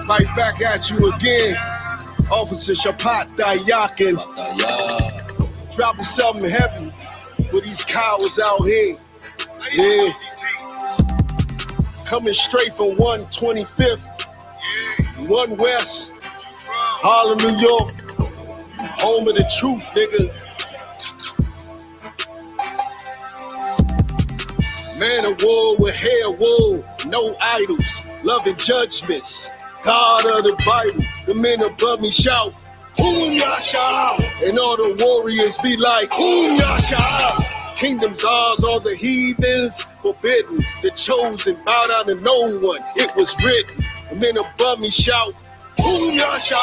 Right back at you again. Officer Shapata Yakin. Dropping something heavy for these cowards out here. Yeah. Coming straight from 125th, 1 West, Harlem, New York. Home of the truth, nigga. Man of war with hair wool, no idols, loving judgments. God of the Bible, the men above me shout, Whom Yasha? And all the warriors be like, Whom Yasha? Kingdom's ours, all the heathens forbidden. The chosen bow down to no one, it was written. The men above me shout, Whom Yasha?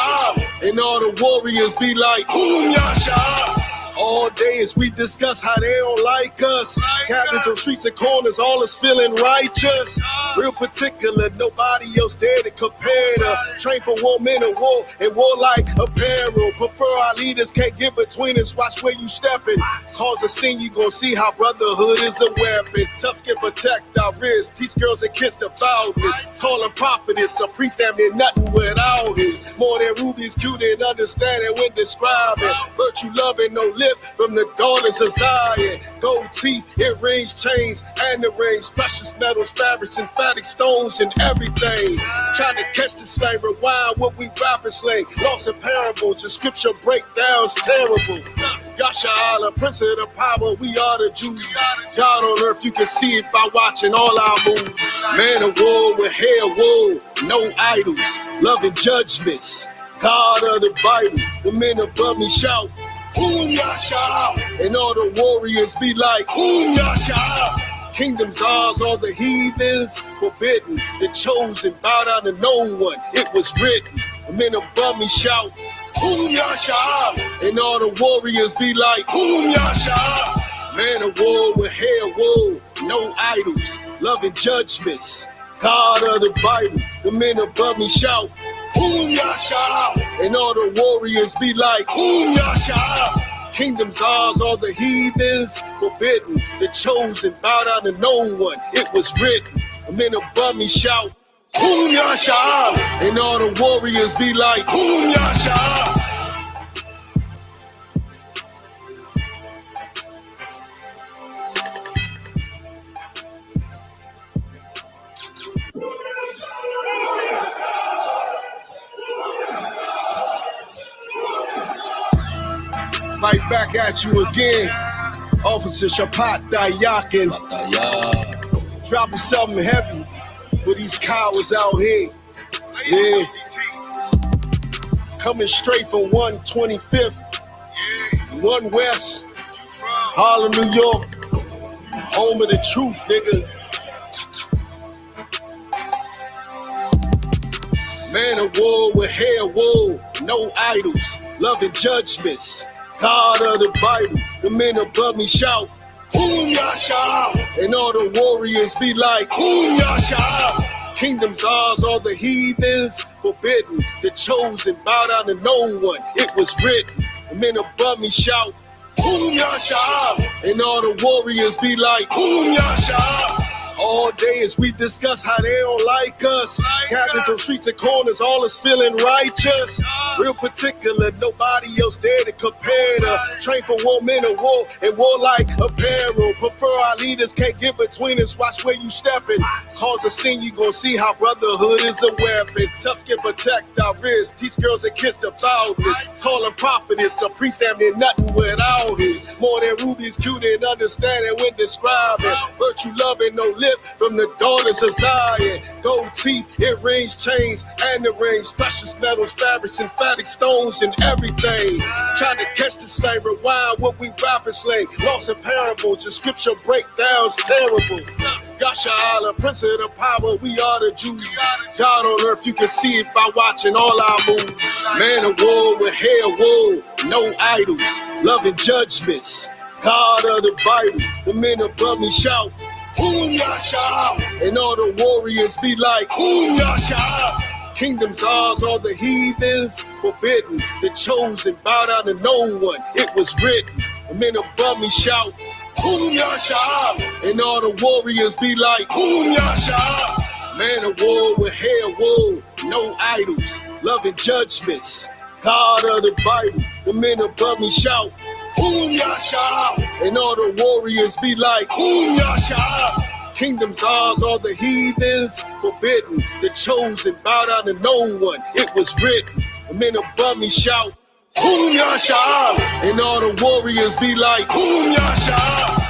And all the warriors be like, Whom Yasha? All day as we discuss how they don't like us. Captains on streets and corners, all is feeling righteous. Real particular, nobody else there to compare to. Train for war, men of war, and warlike apparel. Prefer our leaders, can't get between us, watch where you stepping. Cause a scene, you gon' see how brotherhood is a weapon. Tough skin protect our wrists, teach girls and kids the foulness. Call them prophetess, a priest damn near nothing without it. More than rubies, cute and understanding when describing. Virtue loving, no lip from the daughters of Zion. Gold teeth, earrings, chains, and the rings. Precious metals, fabrics, emphatic stones, and everything. Trying to catch the slave, rewind what we rapping slave. Lost in parables, the scripture breakdowns terrible. Yasha Allah, Prince of the power, we are the Jews. God on earth, you can see it by watching all our moves. Man of war with hair wool, no idols, loving judgments. God of the Bible, the men above me shout, Whom Yasha? And all the warriors be like, Whom Yasha? Kingdom's ours, all the heathens forbidden. The chosen bow down to no one, it was written. The men above me shout, Whom Yasha? And all the warriors be like, Whom Yasha? Man of war with hair wool, no idols, loving judgments. God of the Bible, the men above me shout, Whom Yasha? And all the warriors be like, Whom Yasha? Kingdom's ours, all the heathens forbidden. The chosen bow down to no one, it was written. The men above me shout, Whom Yasha? And all the warriors be like, Whom Yasha? Right back at you again. Officer Shapata Yakin. Dropping something heavy for these cowards out here. Yeah. Coming straight from 125th, 1 West, Harlem, New York. Home of the truth, nigga. Man of war with hair wool, no idols, loving judgments. God of the Bible, the men above me shout, Whom Yasha? And all the warriors be like, Whom Yasha? Kingdom's ours, all the heathens forbidden. The chosen bow down to no one, it was written. The men above me shout, Whom Yasha? And all the warriors be like, Whom Yasha? All day as we discuss how they don't like us. Captains on streets and corners, all is feeling righteous. Real particular, nobody else there to compare to. Train for war, men of war, and warlike apparel. Prefer our leaders, can't get between us, watch where you stepping. Cause a scene, you gon' see how brotherhood is a weapon. Tough skin protect our wrists, teach girls and kids the foulness. Call them prophetess, a priest damn near nothing without it. More than rubies, cute and understanding when describing. Virtue loving, no lip from the daughters of Zion. Gold teeth, earrings, chains, and the rings. Precious metals, fabrics, emphatic stones, and everything. Trying to catch the slave, rewind what we rapping slave. Lost in parables, the scripture breakdowns terrible. Yasha Allah, Prince of the power, we are the Jews. God on earth, you can see it by watching all our moves. Man of war with hair wool, no idols, loving judgments. God of the Bible, the men above me shout, Whom Yasha? And all the warriors be like, Whom Yasha? Kingdom's ours, all the heathens forbidden. The chosen bow down to no one, it was written. The men above me shout, Whom Yasha? And all the warriors be like, Whom Yasha? Man of war with hair wool, no idols, loving judgments, God of the Bible. The men above me shout, Whom Yasha? And all the warriors be like, Whom Yasha? Kingdom's ours, all the heathens forbidden. The chosen bow down to no one, it was written. The men above me shout, Whom Yasha? And all the warriors be like, Whom Yasha?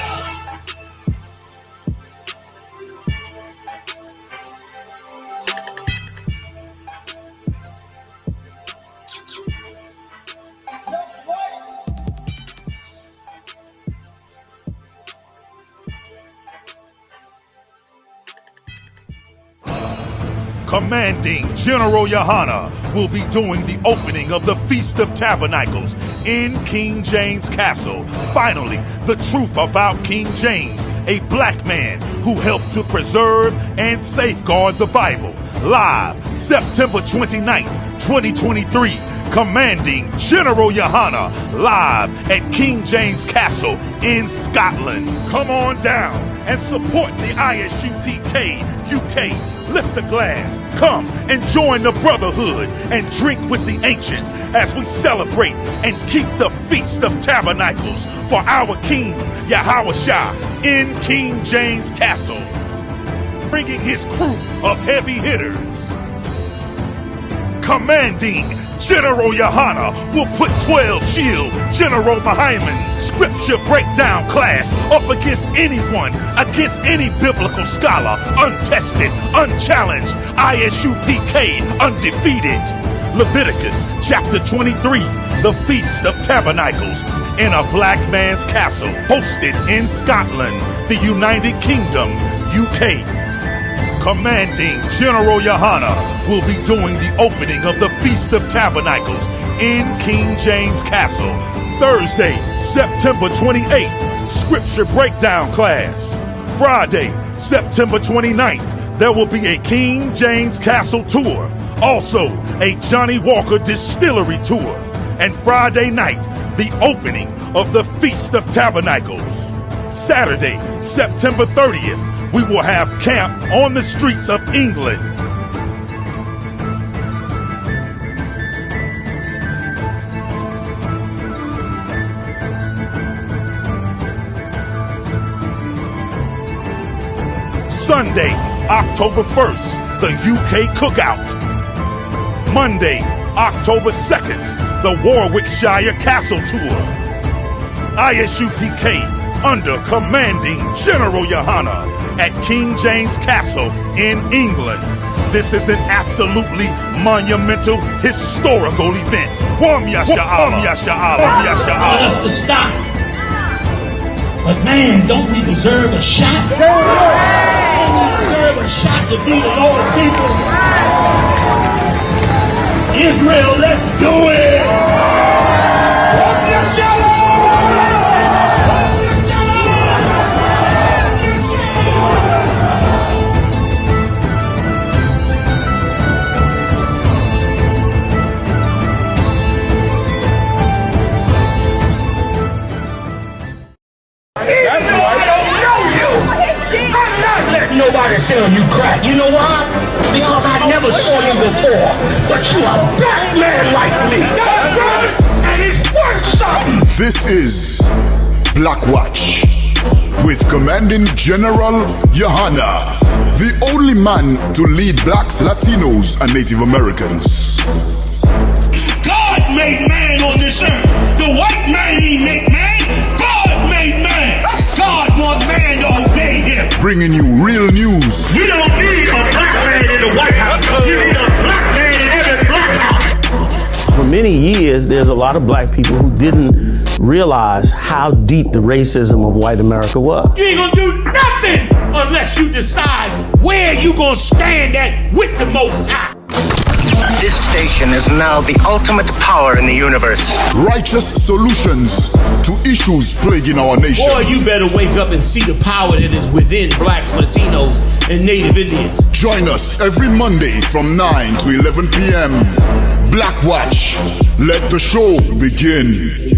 Commanding General Yahanna will be doing the opening of the Feast of Tabernacles in King James Castle. Finally, the truth about King James, a black man who helped to preserve and safeguard the Bible. Live September 29th, 2023. Commanding General Yahanna live at King James Castle in Scotland. Come on down and support the I.S.U.P.K. UK. Lift the glass, come and join the brotherhood and drink with the ancient as we celebrate and keep the Feast of Tabernacles for our King Yahushua in King James Castle, bringing his crew of heavy hitters. Commanding General Yahanna will put 12 shield General Muhammad scripture breakdown class up against anyone, against any biblical scholar, untested, unchallenged, I.S.U.P.K, undefeated. Leviticus chapter 23, the Feast of Tabernacles in a black man's castle, hosted in Scotland, the United Kingdom, UK. Commanding General Yahanna will be doing the opening of the Feast of Tabernacles in King James Castle, Thursday, September 28th, Scripture Breakdown class. Friday, September 29th, there will be a King James Castle tour, also a Johnny Walker Distillery tour, and Friday night, the opening of the Feast of Tabernacles. Saturday, September 30th, we will have camp on the streets of England. Sunday, October 1st, the UK Cookout. Monday, October 2nd, the Warwickshire Castle Tour. I.S.U.P.K under Commanding General Yahanna at King James Castle in England. This is an absolutely monumental, historical event. Want us to stop. But man, don't we deserve a shot? Don't we deserve a shot to be the Lord's people? Israel, let's do it! Nobody sell you crack. You know why? Because I never saw you before. But you a black man like me. That's right. And it's worth something. This is Black Watch with Commanding General Yahanna, the only man to lead blacks, Latinos, and Native Americans. God made man on this earth. The white man he made man. God made man. God wants man to obey him. Bringing you real news. We don't need a black man in the White House. We need a black man in every black house. For many years, there's a lot of black people who didn't realize how deep the racism of white America was. You ain't gonna do nothing unless you decide where you gonna stand at with the Most High. This station is now the ultimate power in the universe. Righteous solutions to issues plaguing our nation. Boy, you better wake up and see the power that is within blacks, Latinos, and Native Indians. Join us every Monday from 9 to 11 p.m. Black Watch. Let the show begin.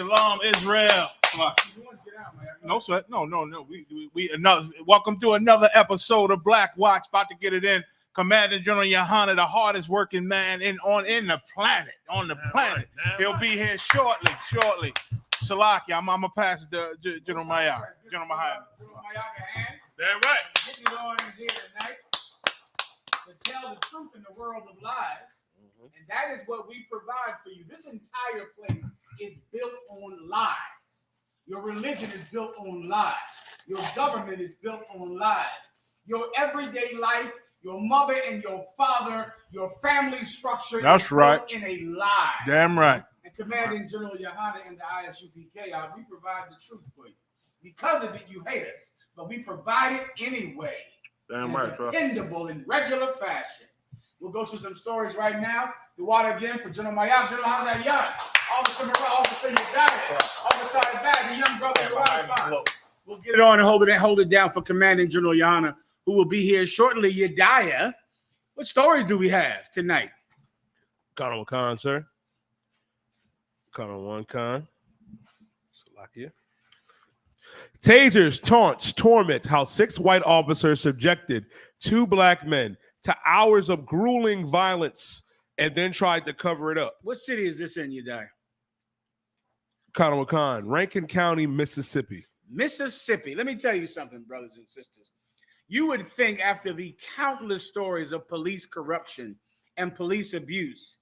Shalom, Israel. No sweat. No. We another. Welcome to another episode of Black Watch. About to get it in. Commander General YAHANNA, the hardest working man in the planet. On the planet. He'll be here shortly. Salaki, I'm gonna pass it to General Mayak. General Mayak. Damn right. Getting it on here tonight to tell the truth in the world of lies. And that is what we provide for you. This entire place is built on lies. Your religion is built on lies. Your government is built on lies. Your everyday life, your mother and your father, your family structure is built in a lie. Damn right. And Commanding General YAHANNA and the I.S.U.P.K, we provide the truth for you. Because of it, you hate us, but we provide it anyway. Damn right, bro. Dependable in regular fashion. We'll go through some stories right now. The water again for General Mayak. General, how's that young? Officer Morale, Officer Yadaya, Officer Bad, the young brother. We'll get it on and hold it down for Commanding General YAHANNA, who will be here shortly. Yadaya, what stories do we have tonight? Khan Khan, sir. Khan 1 Khan. Salakia. Tasers, taunts, torment, how 6 white officers subjected 2 black men to hours of grueling violence and then tried to cover it up. What city is this in, Yadai? Khan, Rankin County, Mississippi. Mississippi. Let me tell you something, brothers and sisters. You would think after the countless stories of police corruption and police abuse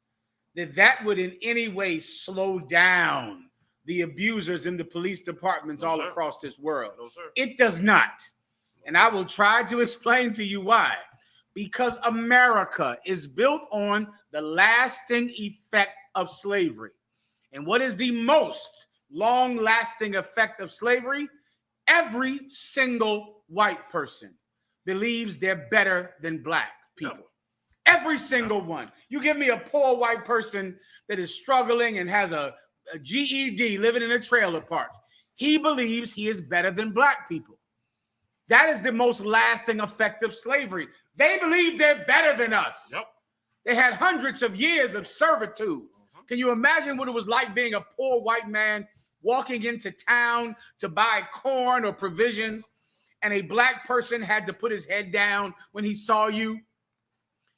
that would in any way slow down the abusers in the police departments all across this world. It does not. And I will try to explain to you why. Because America is built on the lasting effect of slavery. And what is the most long-lasting effect of slavery? Every single white person believes they're better than black people. Every single one. You give me a poor white person that is struggling and has a GED living in a trailer park. He believes he is better than black people. That is the most lasting effect of slavery. They believe they're better than us. They had hundreds of years of servitude. Can you imagine what it was like being a poor white man walking into town to buy corn or provisions, and a black person had to put his head down when he saw you?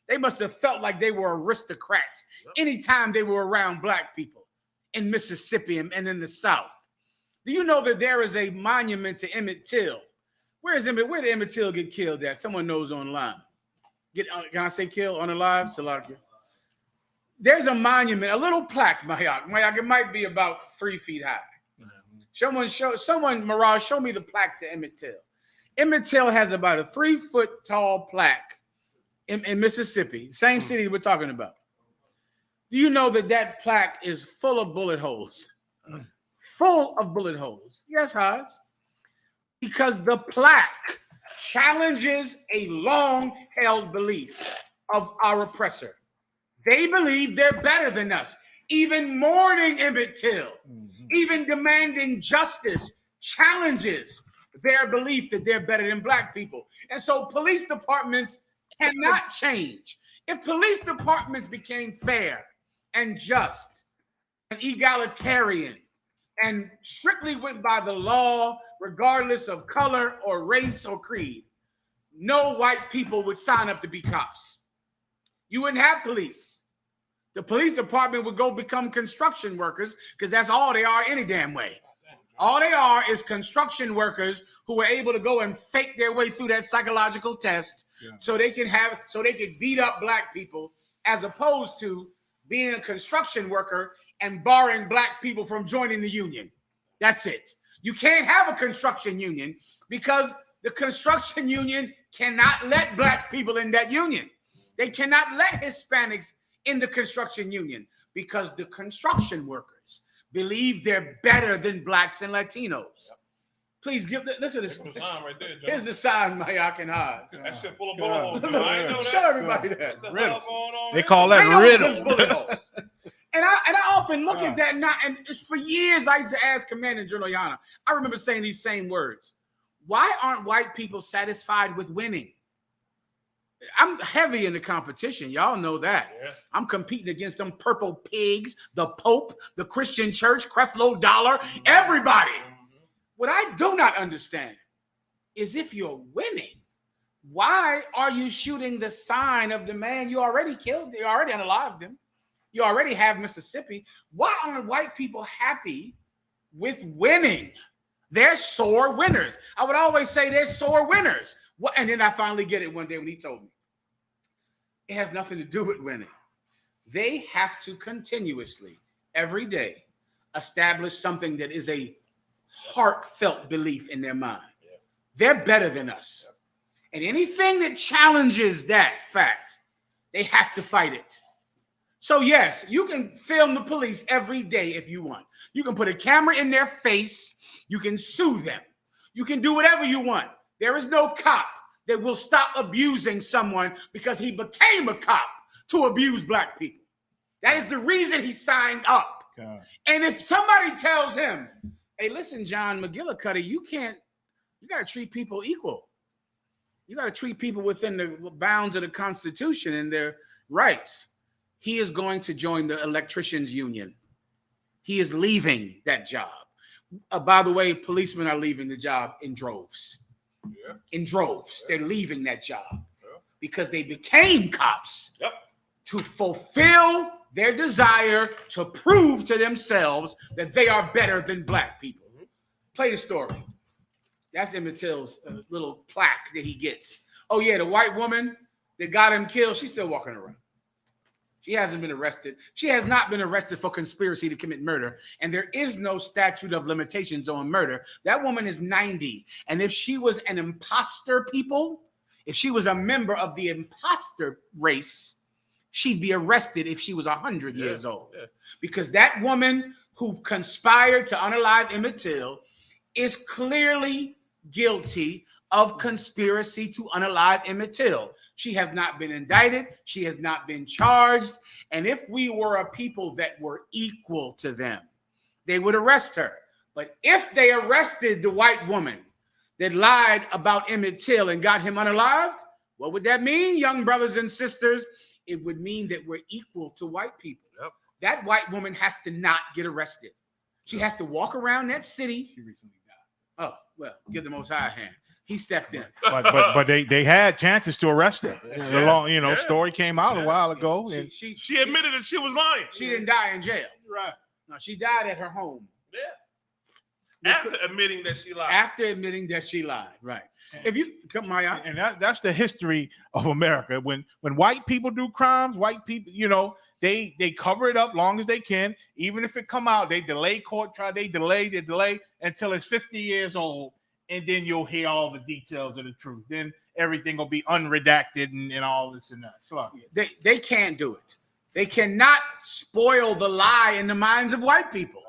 They must have felt like they were aristocrats anytime they were around black people in Mississippi and in the South. Do you know that there is a monument to Emmett Till? Where did Emmett Till get killed at? Someone knows online. Can I say kill on the live? Salakia. There's a monument, a little plaque, Mayak. It might be about 3 feet high. Mirage, show me the plaque to Emmett Till. Emmett Till has about a 3-foot tall plaque in Mississippi, same city we're talking about. Do you know that plaque is full of bullet holes? Full of bullet holes. Yes, Hodge. Because the plaque challenges a long-held belief of our oppressor. They believe they're better than us, even mourning Emmett Till, even demanding justice, challenges their belief that they're better than black people. And so police departments cannot change. If police departments became fair and just and egalitarian and strictly went by the law, regardless of color or race or creed, no white people would sign up to be cops. You wouldn't have police. The police department would go become construction workers because that's all they are any damn way. All they are is construction workers who are able to go and fake their way through that psychological test so they could beat up black people, as opposed to being a construction worker and barring black people from joining the union. That's it. You can't have a construction union because the construction union cannot let black people in that union. They cannot let Hispanics in the construction union because the construction workers believe they're better than blacks and Latinos. Please look at this. Right there, here's the sign, Mayak and Hodge. That shit full of bullet holes. I ain't know that. Show everybody that. They call that riddle. Bullet holes. And I often look at that now, and it's for years I used to ask Commanding General YAHANNA. I remember saying these same words. Why aren't white people satisfied with winning? I'm heavy in the competition. Y'all know that. Yeah. I'm competing against them purple pigs, the Pope, the Christian Church, Creflo Dollar, everybody. What I do not understand is if you're winning, why are you shooting the sign of the man you already killed? You already unalived him. You already have Mississippi. Why aren't white people happy with winning? They're sore winners. I would always say they're sore winners. And then I finally get it one day when he told me. It has nothing to do with winning. They have to continuously, every day, establish something that is a heartfelt belief in their mind. Yeah. They're better than us. Yeah. And anything that challenges that fact, they have to fight it. So yes, you can film the police every day if you want. You can put a camera in their face. You can sue them. You can do whatever you want. There is no cop that will stop abusing someone because he became a cop to abuse black people. That is the reason he signed up. God. And if somebody tells him, hey, listen, John McGillicuddy, you got to treat people equal. You got to treat people within the bounds of the Constitution and their rights. He is going to join the electricians union. He is leaving that job. By the way, policemen are leaving the job in droves. Yeah. In droves. Yeah. They're leaving that job because they became cops to fulfill their desire to prove to themselves that they are better than black people. Play the story. That's Emmett Till's little plaque that he gets. Oh, yeah, the white woman that got him killed, she's still walking around. She hasn't been arrested. She has not been arrested for conspiracy to commit murder. And there is no statute of limitations on murder. That woman is 90. And if she was an imposter people, if she was a member of the imposter race, she'd be arrested if she was 100 years old. Yeah. Because that woman who conspired to unalive Emmett Till is clearly guilty of conspiracy to unalive Emmett Till. She has not been indicted. She has not been charged. And if we were a people that were equal to them, they would arrest her. But if they arrested the white woman that lied about Emmett Till and got him unalived, what would that mean, young brothers and sisters? It would mean that we're equal to white people. Yep. That white woman has to not get arrested. She has to walk around that city. She recently died. Oh, well, give the Most High a hand. He stepped in. But they had chances to arrest her. A long, story came out a while ago. And she admitted that she was lying. She didn't die in jail. Right. No, she died at her home. Yeah. After admitting that she lied. After admitting that she lied. Right. If you come, Maya. And that's the history of America. When white people do crimes, white people, they cover it up long as they can. Even if it come out, they delay court trial. They delay until it's 50 years old. And then you'll hear all the details of the truth. Then everything will be unredacted and all this and that. So they can't do it. They cannot spoil the lie in the minds of white people.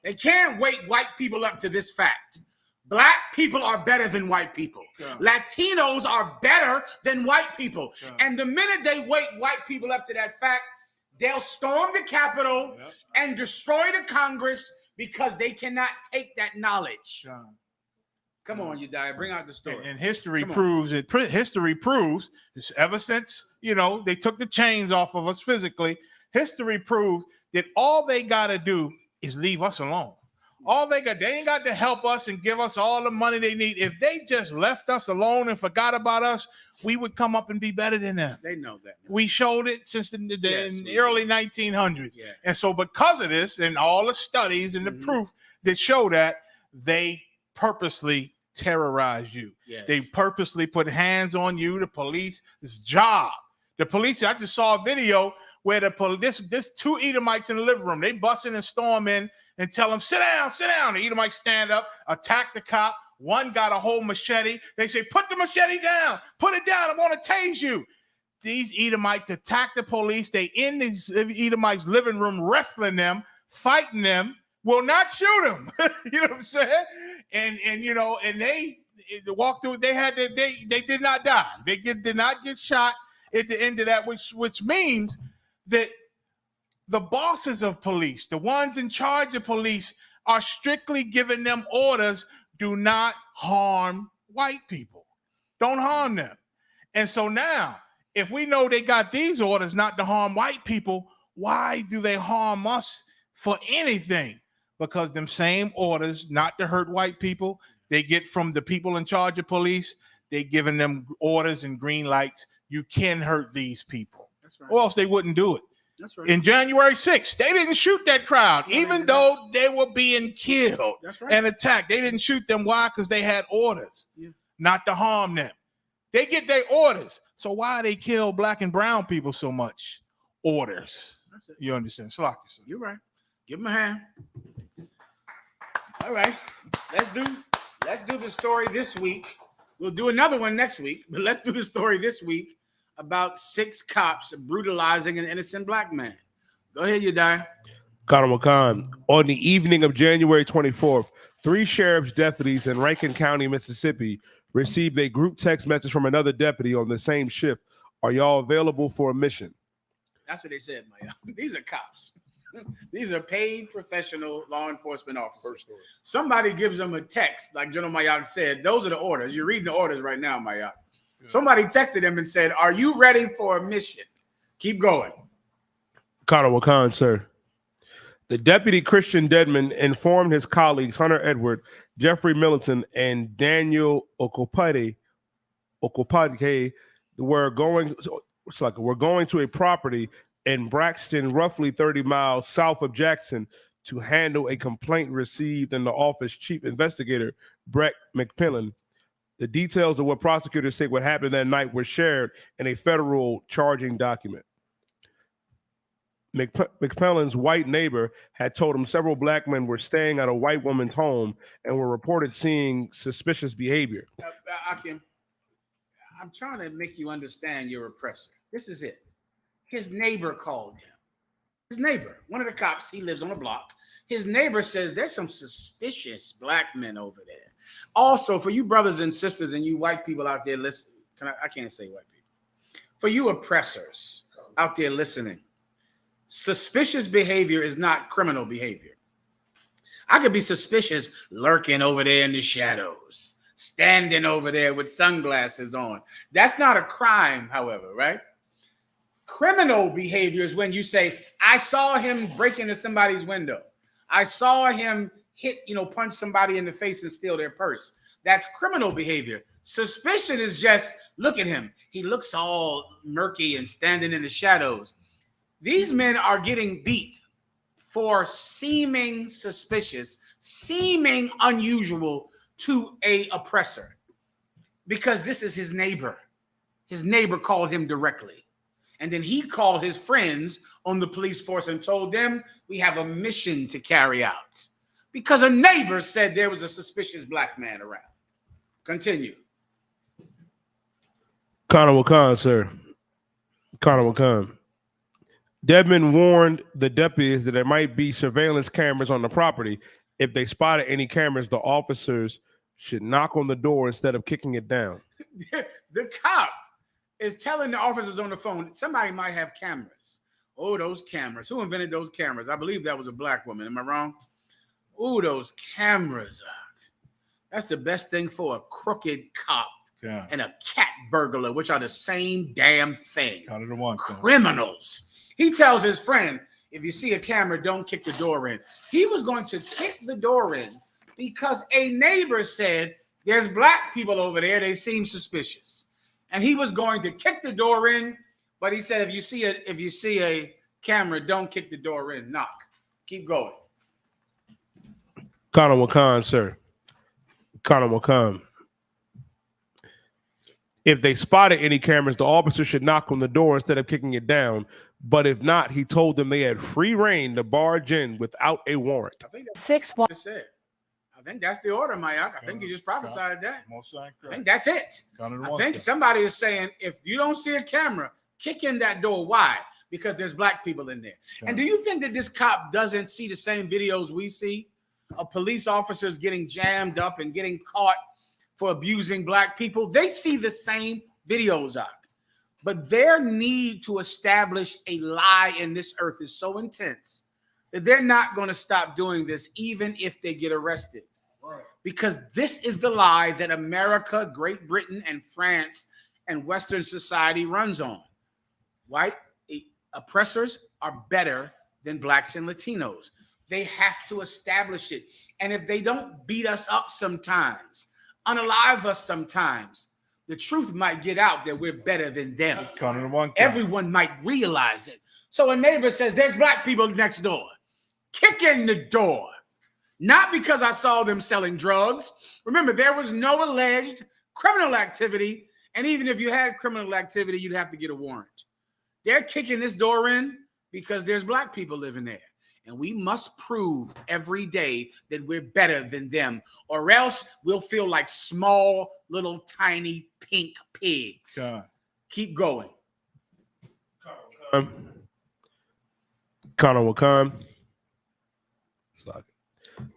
They can't wake white people up to this fact. Black people are better than white people. Yeah. Latinos are better than white people. Yeah. And the minute they wake white people up to that fact, they'll storm the Capitol and destroy the Congress because they cannot take that knowledge. Yeah. Come on, Yediah, bring out the story. And history proves it. History proves ever since, they took the chains off of us physically. History proves that all they got to do is leave us alone. They ain't got to help us and give us all the money they need. If they just left us alone and forgot about us, we would come up and be better than them. They know that. We showed it since in the early 1900s. Yeah. And so because of this and all the studies and the proof that show that, they purposely terrorize you. Yes. They purposely put hands on you. The police's job. The police, I just saw a video where this two Edomites in the living room, they busting and storm in and tell them, sit down. The Edomites stand up, attack the cop. One got a whole machete. They say, put the machete down. Put it down. I want to tase you. These Edomites attack the police. They in these Edomites' living room, wrestling them, fighting them, will not shoot them. You know what I'm saying? And they walked through. They did not die. They did not get shot at the end of that, which means that the bosses of police, the ones in charge of police, are strictly giving them orders: do not harm white people. Don't harm them. And so now if we know they got these orders not to harm white people, why do they harm us for anything? Because them same orders not to hurt white people, they get from the people in charge of police. They giving them orders and green lights. You can hurt these people. That's right. Or else they wouldn't do it. That's right. In January 6th, they didn't shoot that crowd, even though they were being killed and attacked. They didn't shoot them. Why? Because they had orders not to harm them. They get their orders. So why they kill black and brown people so much? Orders. That's it. You understand? You're right. Give them a hand. All right. Let's do the story this week. We'll do another one next week, but let's do the story this week about 6 cops brutalizing an innocent black man. Go ahead, Yadai. Khan. On the evening of January 24th, 3 sheriff's deputies in Rankin County, Mississippi, received a group text message from another deputy on the same shift. Are y'all available for a mission? That's what they said, Maya. These are cops. These are paid professional law enforcement officers. Somebody gives them a text, like General Mayak said. Those are the orders. You're reading the orders right now, Mayak. Yeah. Somebody texted him and said, "Are you ready for a mission?" Keep going. Khan, sir. The deputy Christian Dedman informed his colleagues Hunter Edward, Jeffrey Militant, and Daniel Okopade we're going to a property in Braxton, roughly 30 miles south of Jackson, to handle a complaint received in the office chief investigator, Brett McPillen. The details of what prosecutors say what happened that night were shared in a federal charging document. McPillen's white neighbor had told him several black men were staying at a white woman's home and were reported seeing suspicious behavior. I'm trying to make you understand your oppressor. This is it. His neighbor called him. His neighbor, one of the cops, he lives on the block. His neighbor says there's some suspicious black men over there. Also, for you brothers and sisters and you white people out there listening, I can't say white people. For you oppressors out there listening, suspicious behavior is not criminal behavior. I could be suspicious lurking over there in the shadows, standing over there with sunglasses on. That's not a crime, however, right? Criminal behavior is when you say, I saw him break into somebody's window. I saw him punch somebody in the face and steal their purse. That's criminal behavior. Suspicion is just, look at him. He looks all murky and standing in the shadows. These men are getting beat for seeming suspicious, seeming unusual to a oppressor, because this is his neighbor. His neighbor called him directly. And then he called his friends on the police force and told them, we have a mission to carry out. Because a neighbor said there was a suspicious black man around. Continue. Khan, sir. Khan. Dedman warned the deputies that there might be surveillance cameras on the property. If they spotted any cameras, the officers should knock on the door instead of kicking it down. The cop is telling the officers on the phone, somebody might have cameras. Oh, those cameras. Who invented those cameras? I believe that was a black woman. Am I wrong? Oh, those cameras. That's the best thing for a crooked cop and a cat burglar, which are the same damn thing. Criminals. He tells his friend, if you see a camera, don't kick the door in. He was going to kick the door in because a neighbor said, there's black people over there. They seem suspicious. And he was going to kick the door in, but he said, if you see a camera, don't kick the door in. Knock. Keep going. Khan, sir. Khan. If they spotted any cameras, the officer should knock on the door instead of kicking it down. But if not, he told them they had free reign to barge in without a warrant. I think that's what I said. I think that's the order, Mayak. I think you just prophesied that. I think that's it. I think somebody is saying, if you don't see a camera, kick in that door. Why? Because there's black people in there. And do you think that this cop doesn't see the same videos we see of police officers getting jammed up and getting caught for abusing black people? They see the same videos, but their need to establish a lie in this earth is so intense that they're not going to stop doing this, even if they get arrested. Right. Because this is the lie that America, Great Britain, and France, and Western society runs on. White oppressors are better than blacks and Latinos. They have to establish it. And if they don't beat us up sometimes, unalive us sometimes, the truth might get out that we're better than them. Everyone might realize it. So a neighbor says, there's black people next door. Kick in the door. Not because I saw them selling drugs. Remember, there was no alleged criminal activity. And even if you had criminal activity, you'd have to get a warrant. They're kicking this door in because there's black people living there. And we must prove every day that we're better than them, or else we'll feel like small, little, tiny, pink pigs. God. Keep going. Connor will come.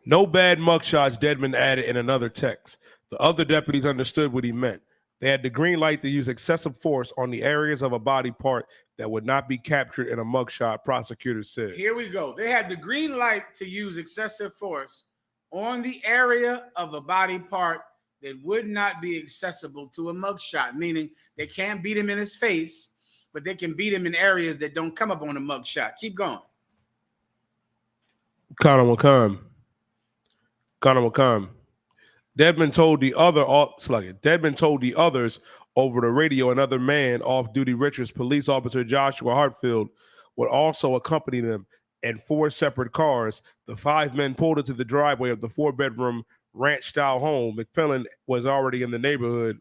No bad mugshots, Dedmon added in another text. The other deputies understood what he meant. They had the green light to use excessive force on the areas of a body part that would not be captured in a mugshot, prosecutors said. Here we go. They had the green light to use excessive force on the area of a body part that would not be accessible to a mugshot, meaning they can't beat him in his face, but they can beat him in areas that don't come up on a mugshot. Keep going. Connor will come. Dedmon told the others over the radio another man, off-duty Richards police officer Joshua Hartfield, would also accompany them in 4 separate cars. The 5 men pulled into the driveway of the 4-bedroom ranch-style home. McPillen was already in the neighborhood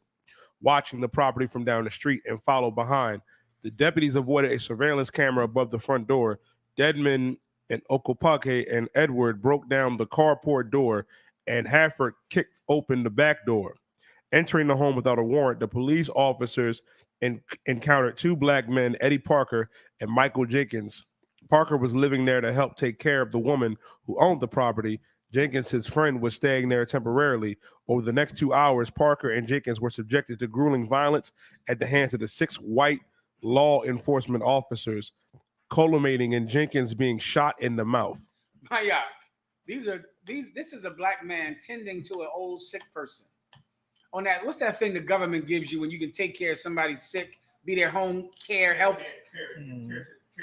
watching the property from down the street and followed behind. The deputies avoided a surveillance camera above the front door. Dedmon and I.S.U.P.K and Edward broke down the carport door, and Hafford kicked open the back door. Entering the home without a warrant, the police officers encountered 2 black men, Eddie Parker and Michael Jenkins. Parker was living there to help take care of the woman who owned the property. Jenkins, his friend, was staying there temporarily. Over the next 2 hours, Parker and Jenkins were subjected to grueling violence at the hands of the 6 white law enforcement officers, culminating in Jenkins being shot in the mouth. My God, this is a black man tending to an old sick person. On that, what's that thing the government gives you when you can take care of somebody sick, be their home care, health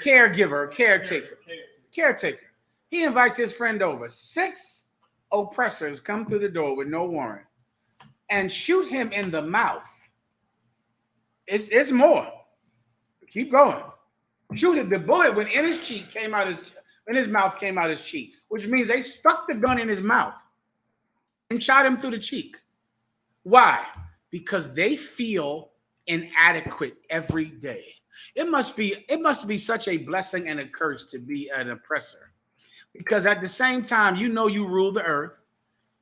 caregiver, caretaker. He invites his friend over. 6 oppressors come through the door with no warrant and shoot him in the mouth. It's more. Keep going. Shoot it. The bullet went in his cheek, came out his mouth, came out his cheek, which means they stuck the gun in his mouth and shot him through the cheek. Why? Because they feel inadequate every day. It must be such a blessing and a curse to be an oppressor, because at the same time, you rule the earth.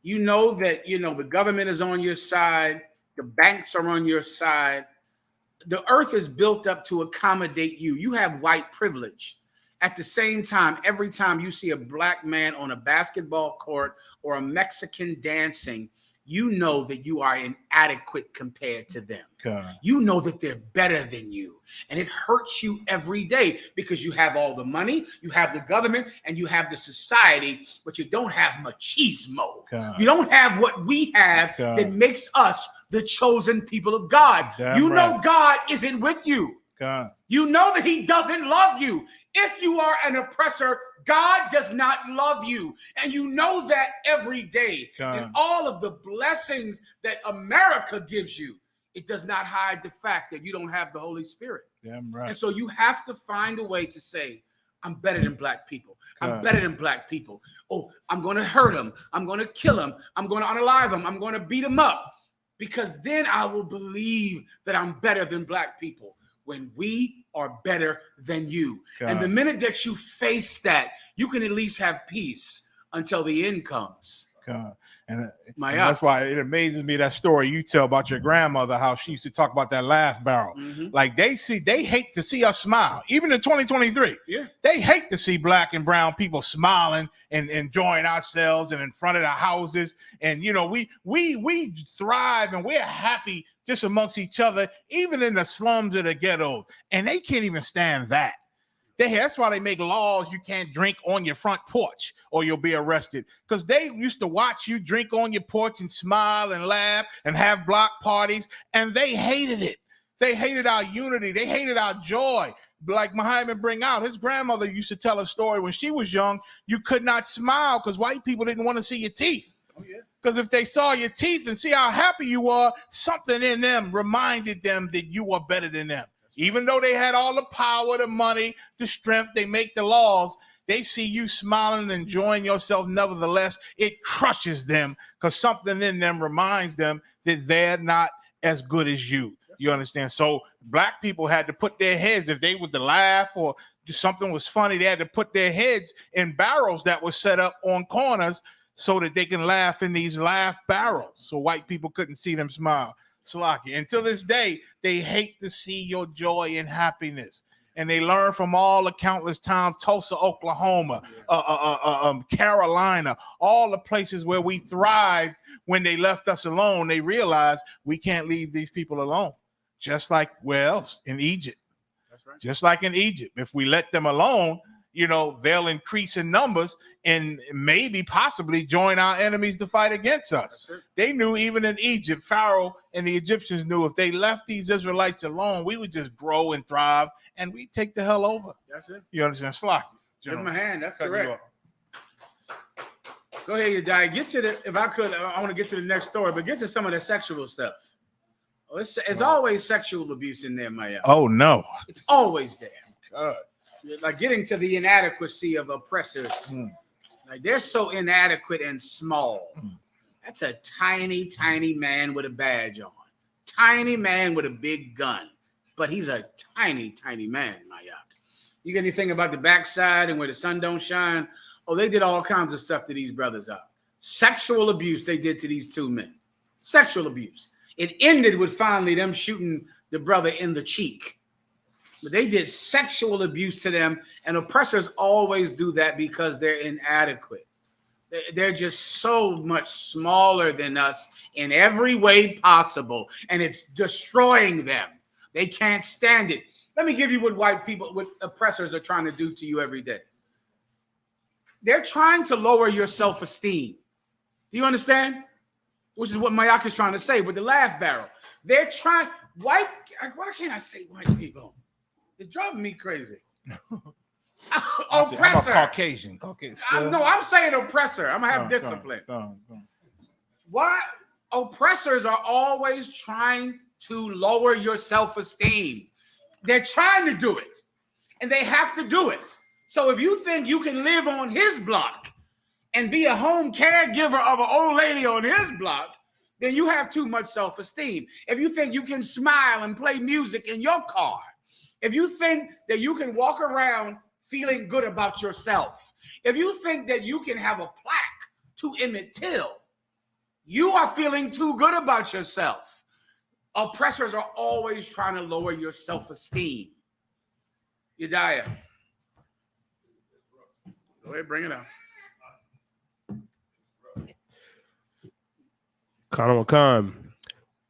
You know that, the government is on your side. The banks are on your side. The earth is built up to accommodate you. You have white privilege. At the same time, every time you see a black man on a basketball court or a Mexican dancing, you know that you are inadequate compared to them. God. You know that they're better than you. And it hurts you every day because you have all the money, you have the government, and you have the society, but you don't have machismo. God. You don't have what we have that makes us the chosen people of God. Damn know God isn't with you. God. You know that he doesn't love you. If you are an oppressor, God does not love you. And you know that every day. God. And all of the blessings that America gives you, it does not hide the fact that you don't have the Holy Spirit. Damn right. And so you have to find a way to say, I'm better than black people. I'm better than black people. Oh, I'm going to hurt them. I'm going to kill them. I'm going to unalive them. I'm going to beat them up. Because then I will believe that I'm better than black people. When we are better than you. God. And the minute that you face that, you can at least have peace until the end comes. God. And that's why it amazes me, that story you tell about your grandmother, how she used to talk about that laugh barrel. Mm-hmm. Like they hate to see us smile, even in 2023. Yeah. They hate to see black and brown people smiling and enjoying ourselves and in front of the houses. And we thrive and we're happy just amongst each other, even in the slums of the ghetto. And they can't even stand that. That's why they make laws. You can't drink on your front porch or you'll be arrested, because they used to watch you drink on your porch and smile and laugh and have block parties, and they hated it. They hated our unity. They hated our joy. Like Muhammad bring out, his grandmother used to tell a story when she was young. You could not smile because white people didn't want to see your teeth. Oh, yeah. Because if they saw your teeth and see how happy you are, something in them reminded them that you are better than them. Even though they had all the power, the money, the strength, they make the laws, they see you smiling and enjoying yourself. Nevertheless, it crushes them because something in them reminds them that they're not as good as you. You understand? So black people had to put their heads, if they were to laugh or something was funny, they had to put their heads in barrels that were set up on corners so that they can laugh in these laugh barrels. So white people couldn't see them smile. Slaki. Until this day, they hate to see your joy and happiness. And they learn from all the countless towns, Tulsa, Oklahoma, Carolina, all the places where we thrived when they left us alone. They realized we can't leave these people alone. Just like where else? In Egypt. That's right. Just like in Egypt. If we let them alone, you know, they'll increase in numbers and maybe possibly join our enemies to fight against us. They knew even in Egypt, Pharaoh and the Egyptians knew if they left these Israelites alone, we would just grow and thrive and we take the hell over. That's it. You understand? Slack. Give him a hand. That's correct. Go ahead, Yadiah. Get to the, if I could, I want to get to the next story, but get to some of the sexual stuff. Oh, it's always sexual abuse in there, Maya. Oh, no. It's always there. God. Like getting to the inadequacy of oppressors. Like they're so inadequate and small. That's a tiny, tiny man with a badge on. Tiny man with a big gun. But he's a tiny, tiny man, Mayak. You get anything about the backside and where the sun don't shine? Oh, they did all kinds of stuff to these brothers out. Sexual abuse they did to these two men. Sexual abuse. It ended with finally them shooting the brother in the cheek. But they did sexual abuse to them, and oppressors always do that because they're inadequate. They're just so much smaller than us in every way possible, and it's destroying them. They can't stand it. Let me give you what oppressors are trying to do to you every day. They're trying to lower your self-esteem. Do you understand? Which is what Mayak is trying to say with the laugh barrel. They're trying. Why can't I say white people? It's driving me crazy. Oppressor. I'm a Caucasian. No, I'm saying oppressor. I'm going to have discipline. Why? Oppressors are always trying to lower your self-esteem. They're trying to do it. And they have to do it. So if you think you can live on his block and be a home caregiver of an old lady on his block, then you have too much self-esteem. If you think you can smile and play music in your car, if you think that you can walk around feeling good about yourself, if you think that you can have a plaque to Emmett Till, you are feeling too good about yourself. Oppressors are always trying to lower your self-esteem. Yadiah. Go ahead, bring it up. Khan.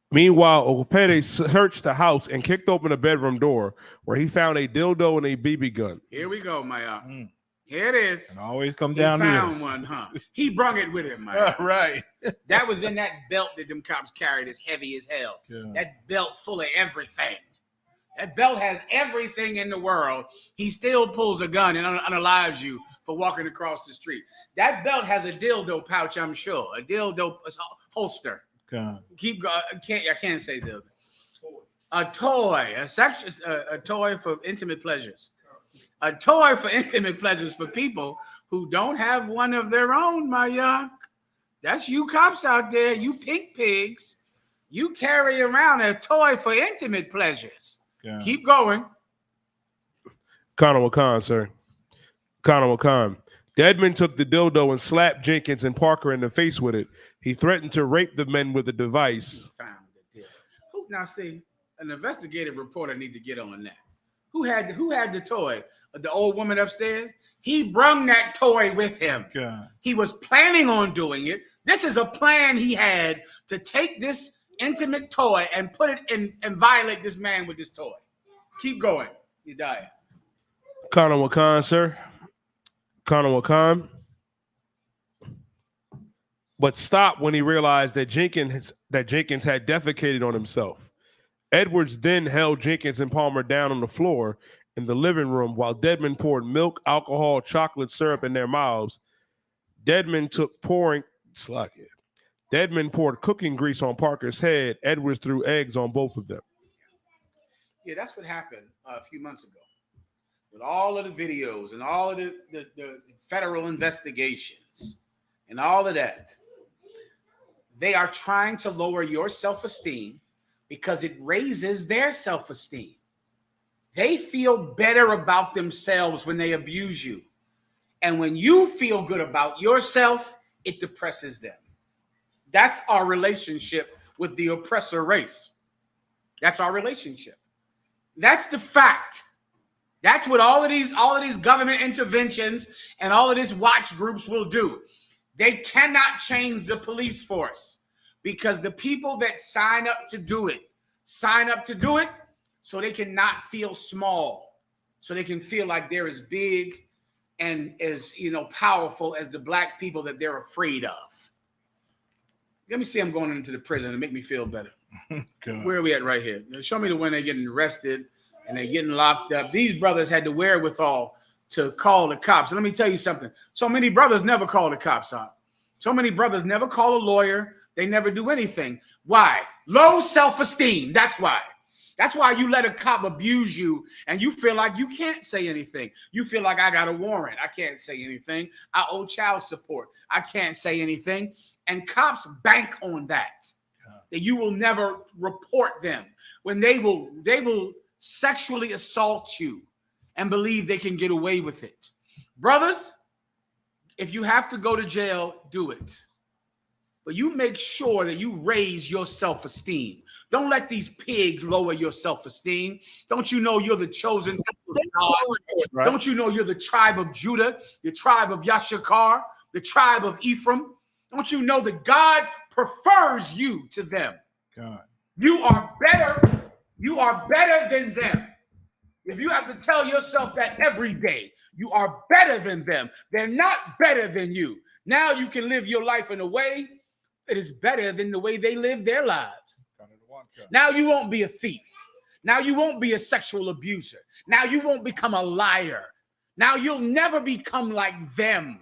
Meanwhile, Okpede searched the house and kicked open the bedroom door where he found a dildo and a BB gun. Here we go, Maya. Here it is. And always come down to this. He found one, huh? He brung it with him, Maya. Right. That was in that belt that them cops carried, as heavy as hell. Yeah. That belt full of everything. That belt has everything in the world. He still pulls a gun and unalives you for walking across the street. That belt has a dildo pouch, I'm sure. A dildo holster. God. Keep going. I can't say dildo. A toy. A toy for intimate pleasures. A toy for intimate pleasures for people who don't have one of their own, Maya. That's you cops out there, you pink pigs. You carry around a toy for intimate pleasures. God. Keep going. Khan, sir. Khan. Deadman took the dildo and slapped Jenkins and Parker in the face with it. He threatened to rape the men with the device. Found the dildo. Now, see, an investigative reporter need to get on that. Who had the toy? The old woman upstairs? He brung that toy with him. God. He was planning on doing it. This is a plan he had to take this intimate toy and put it in and violate this man with this toy. Keep going. You die. Khan, sir. Khan. But stopped when he realized that Jenkins had defecated on himself. Edwards then held Jenkins and Palmer down on the floor in the living room while Dedmon poured milk, alcohol, chocolate syrup in their mouths. Dedmon poured cooking grease on Parker's head. Edwards threw eggs on both of them. Yeah, that's what happened a few months ago. With all of the videos and all of the federal investigations and all of that, they are trying to lower your self-esteem because it raises their self-esteem. They feel better about themselves when they abuse you. And when you feel good about yourself, it depresses them. That's our relationship with the oppressor race. That's our relationship. That's the fact. That's what all of these government interventions and all of these watch groups will do. They cannot change the police force because the people that sign up to do it so they cannot feel small, so they can feel like they're as big and as powerful as the black people that they're afraid of. Let me see them going into the prison and make me feel better. Where are we at right here? Show me the one they're getting arrested and they're getting locked up. These brothers had the wherewithal to call the cops. And let me tell you something. So many brothers never call the cops on. So many brothers never call a lawyer. They never do anything. Why? Low self-esteem. That's why. That's why you let a cop abuse you and you feel like you can't say anything. You feel like I got a warrant. I can't say anything. I owe child support. I can't say anything. And cops bank on that. That you will never report them when they will sexually assault you and believe they can get away with it. Brothers, if you have to go to jail, do it. But you make sure that you raise your self-esteem. Don't let these pigs lower your self-esteem. Don't you know you're the chosen of God? Right. Don't you know you're the tribe of Judah, the tribe of I.S.U.P.K, the tribe of Ephraim? Don't you know that God prefers you to them? God. You are better than them. If you have to tell yourself that every day, you are better than them. They're not better than you. Now you can live your life in a way that is better than the way they live their lives. Now you won't be a thief. Now you won't be a sexual abuser. Now you won't become a liar. Now you'll never become like them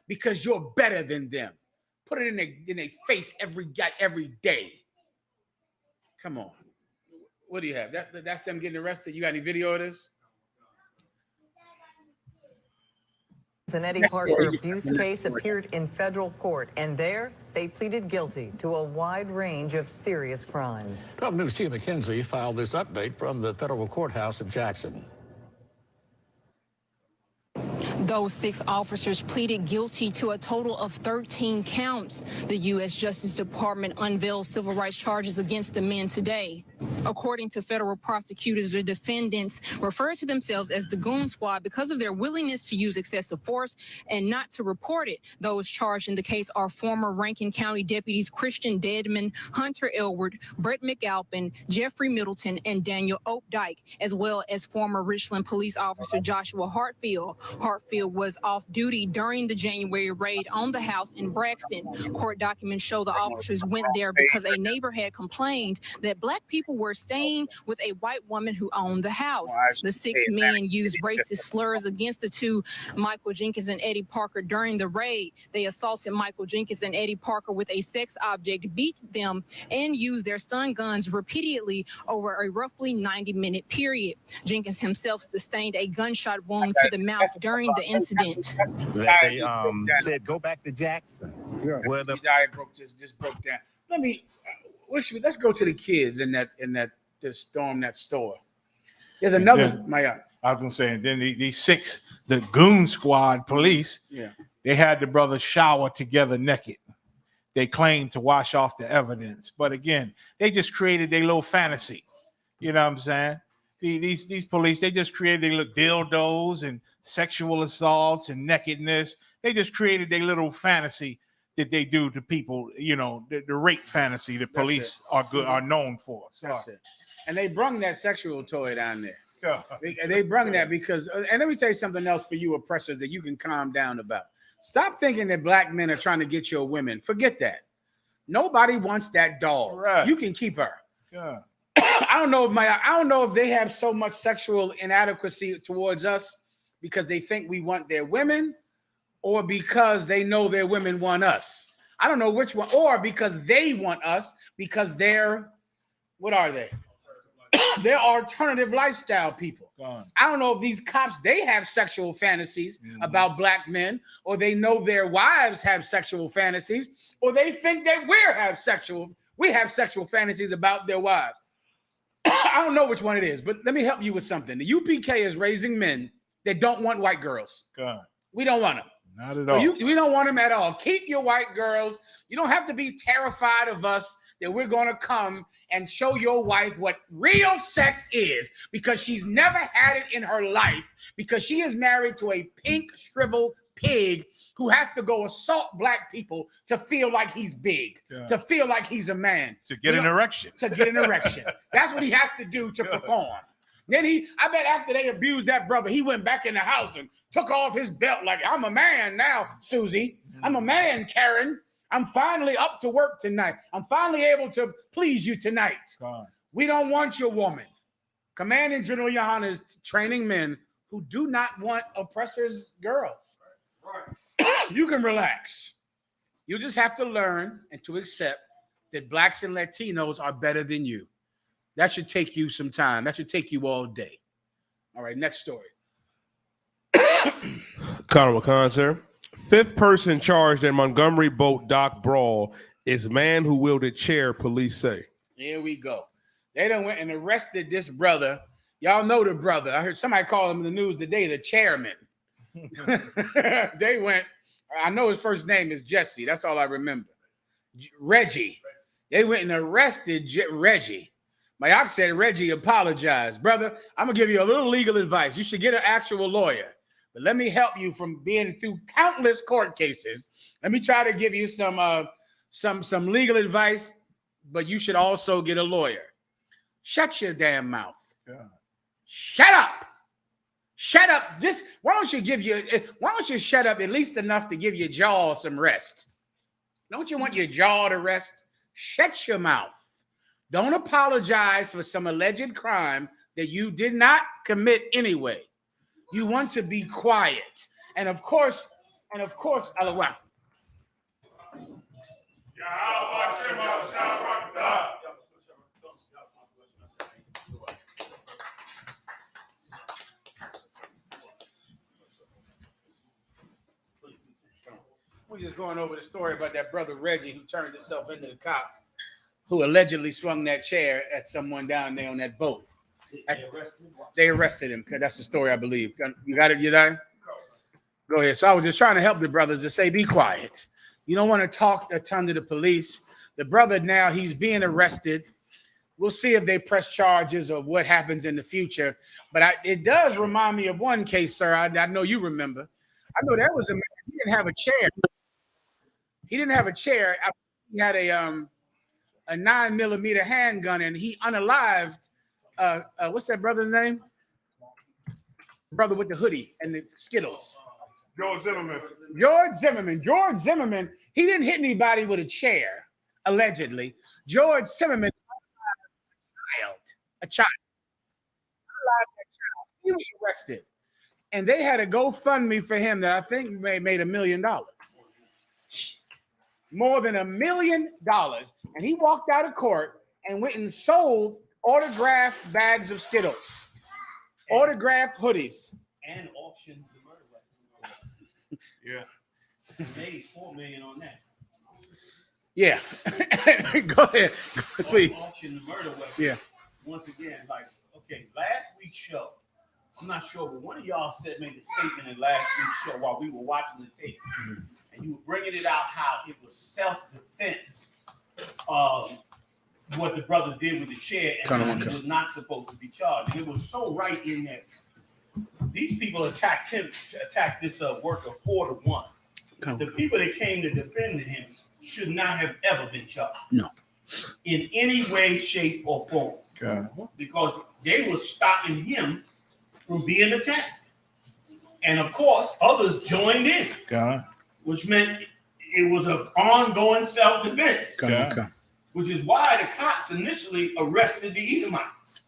because you're better than them. Put it in their face every day. Come on. What do you have? That's them getting arrested. You got any video of this? An Eddie Parker abuse case appeared in federal court, and there they pleaded guilty to a wide range of serious crimes. 12 News' Tia McKenzie filed this update from the federal courthouse in Jackson. Those 6 officers pleaded guilty to a total of 13 counts. The U.S. Justice Department unveiled civil rights charges against the men today. According to federal prosecutors, the defendants refer to themselves as the Goon Squad because of their willingness to use excessive force and not to report it. Those charged in the case are former Rankin County deputies Christian Dedmon, Hunter Elward, Brett McAlpin, Jeffrey Middleton, and Daniel Oakdyke, as well as former Richland police officer Joshua Hartfield. Hartfield was off duty during the January raid on the house in Braxton. Court documents show the officers went there because a neighbor had complained that black people were staying with a white woman who owned the house. The 6 men used racist slurs against the 2, Michael Jenkins and Eddie Parker, during the raid. They assaulted Michael Jenkins and Eddie Parker with a sex object, beat them, and used their stun guns repeatedly over a roughly 90-minute period. Jenkins himself sustained a gunshot wound to the mouth during the incident. That they said go back to Jackson. Where the guy just broke down. Let's go to the kids in that storm that store. There's another. I was gonna say, and then these 6, the Goon Squad police. Yeah, they had the brothers shower together naked. They claimed to wash off the evidence, but again, they just created their little fantasy. You know what I'm saying? These police, they just created their little dildos and sexual assaults and nakedness. They just created their little fantasy that they do to people, the rape fantasy the police are known for. That's it. And they brung that sexual toy down there. They brung that because, and let me tell you something else for you oppressors that you can calm down about. Stop thinking that black men are trying to get your women. Forget that. Nobody wants that doll. Right. You can keep her. Yeah. I don't know if they have so much sexual inadequacy towards us because they think we want their women, or because they know their women want us. I don't know which one, or because they want us because they're, what are they? They're alternative lifestyle people. I don't know if these cops, they have sexual fantasies about black men, or they know their wives have sexual fantasies, or they think that we have sexual fantasies about their wives. I don't know which one it is, but let me help you with something. The UPK is raising men that don't want white girls. We don't want them. Not at all. We don't want them at all. Keep your white girls. You don't have to be terrified of us that we're going to come and show your wife what real sex is, because she's never had it in her life, because she is married to a pink shriveled pig who has to go assault black people to feel like he's big, to feel like he's a man. To get an erection. To get an erection. That's what he has to do to perform. Then I bet after they abused that brother, he went back in the house and took off his belt like, I'm a man now, Susie. I'm a man, Karen. I'm finally up to work tonight. I'm finally able to please you tonight. We don't want your woman. Commanding General YAHANNA is training men who do not want oppressors' girls. You can relax. You just have to learn and to accept that blacks and Latinos are better than you. That should take you some time. That should take you all day. All right, next story. Conor McCon, sir. Fifth person charged in Montgomery boat dock brawl is man who wielded chair, police say. Here we go. They done went and arrested this brother. Y'all know the brother. I heard somebody call him in the news today, the chairman. They went, I know his first name is Jesse. That's all I remember. Reggie. They went and arrested Reggie. Mayak said Reggie apologized. Brother, I'm going to give you a little legal advice. You should get an actual lawyer. But let me help you from being through countless court cases. Let me try to give you some legal advice, but you should also get a lawyer. Shut your damn mouth. Shut up. Shut up. Why don't you shut up at least enough to give your jaw some rest? Don't you want your jaw to rest? Shut your mouth. Don't apologize for some alleged crime that you did not commit anyway. You want to be quiet. And of course, Allah. We're just going over the story about that brother Reggie who turned himself into the cops, who allegedly swung that chair at someone down there on that boat. They arrested him. That's the story, I believe. You got it, you done? Go ahead. So I was just trying to help the brothers to say, be quiet. You don't want to talk a ton to the police. The brother now, he's being arrested. We'll see if they press charges of what happens in the future. But it does remind me of one case, sir. I know you remember. I know that was a man. He didn't have a chair. He didn't have a chair. He had a 9mm handgun, and he unalived. What's that brother's name? Brother with the hoodie and the Skittles. George Zimmerman. George Zimmerman. He didn't hit anybody with a chair, allegedly. George Zimmerman, a child. He was arrested. And they had a GoFundMe for him that I think made $1 million. More than $1 million. And he walked out of court and went and sold autographed bags of Skittles, autographed hoodies. And auctioned the murder weapon. Yeah. Made $4 million on that. Yeah. Go ahead. Please. Auction the murder weapon. Yeah. Once again, last week's show, I'm not sure, but one of y'all made a statement in last week's show while we were watching the tape. And you were bringing it out how it was self-defense. What the brother did with the chair, and he was not supposed to be charged. It was so right in there. These people attacked this worker 4-1. The people that came to defend him should not have ever been charged. No. In any way, shape, or form. Because they were stopping him from being attacked. And of course, others joined in. Which meant it was an ongoing self-defense. which is why the cops initially arrested the Edomites.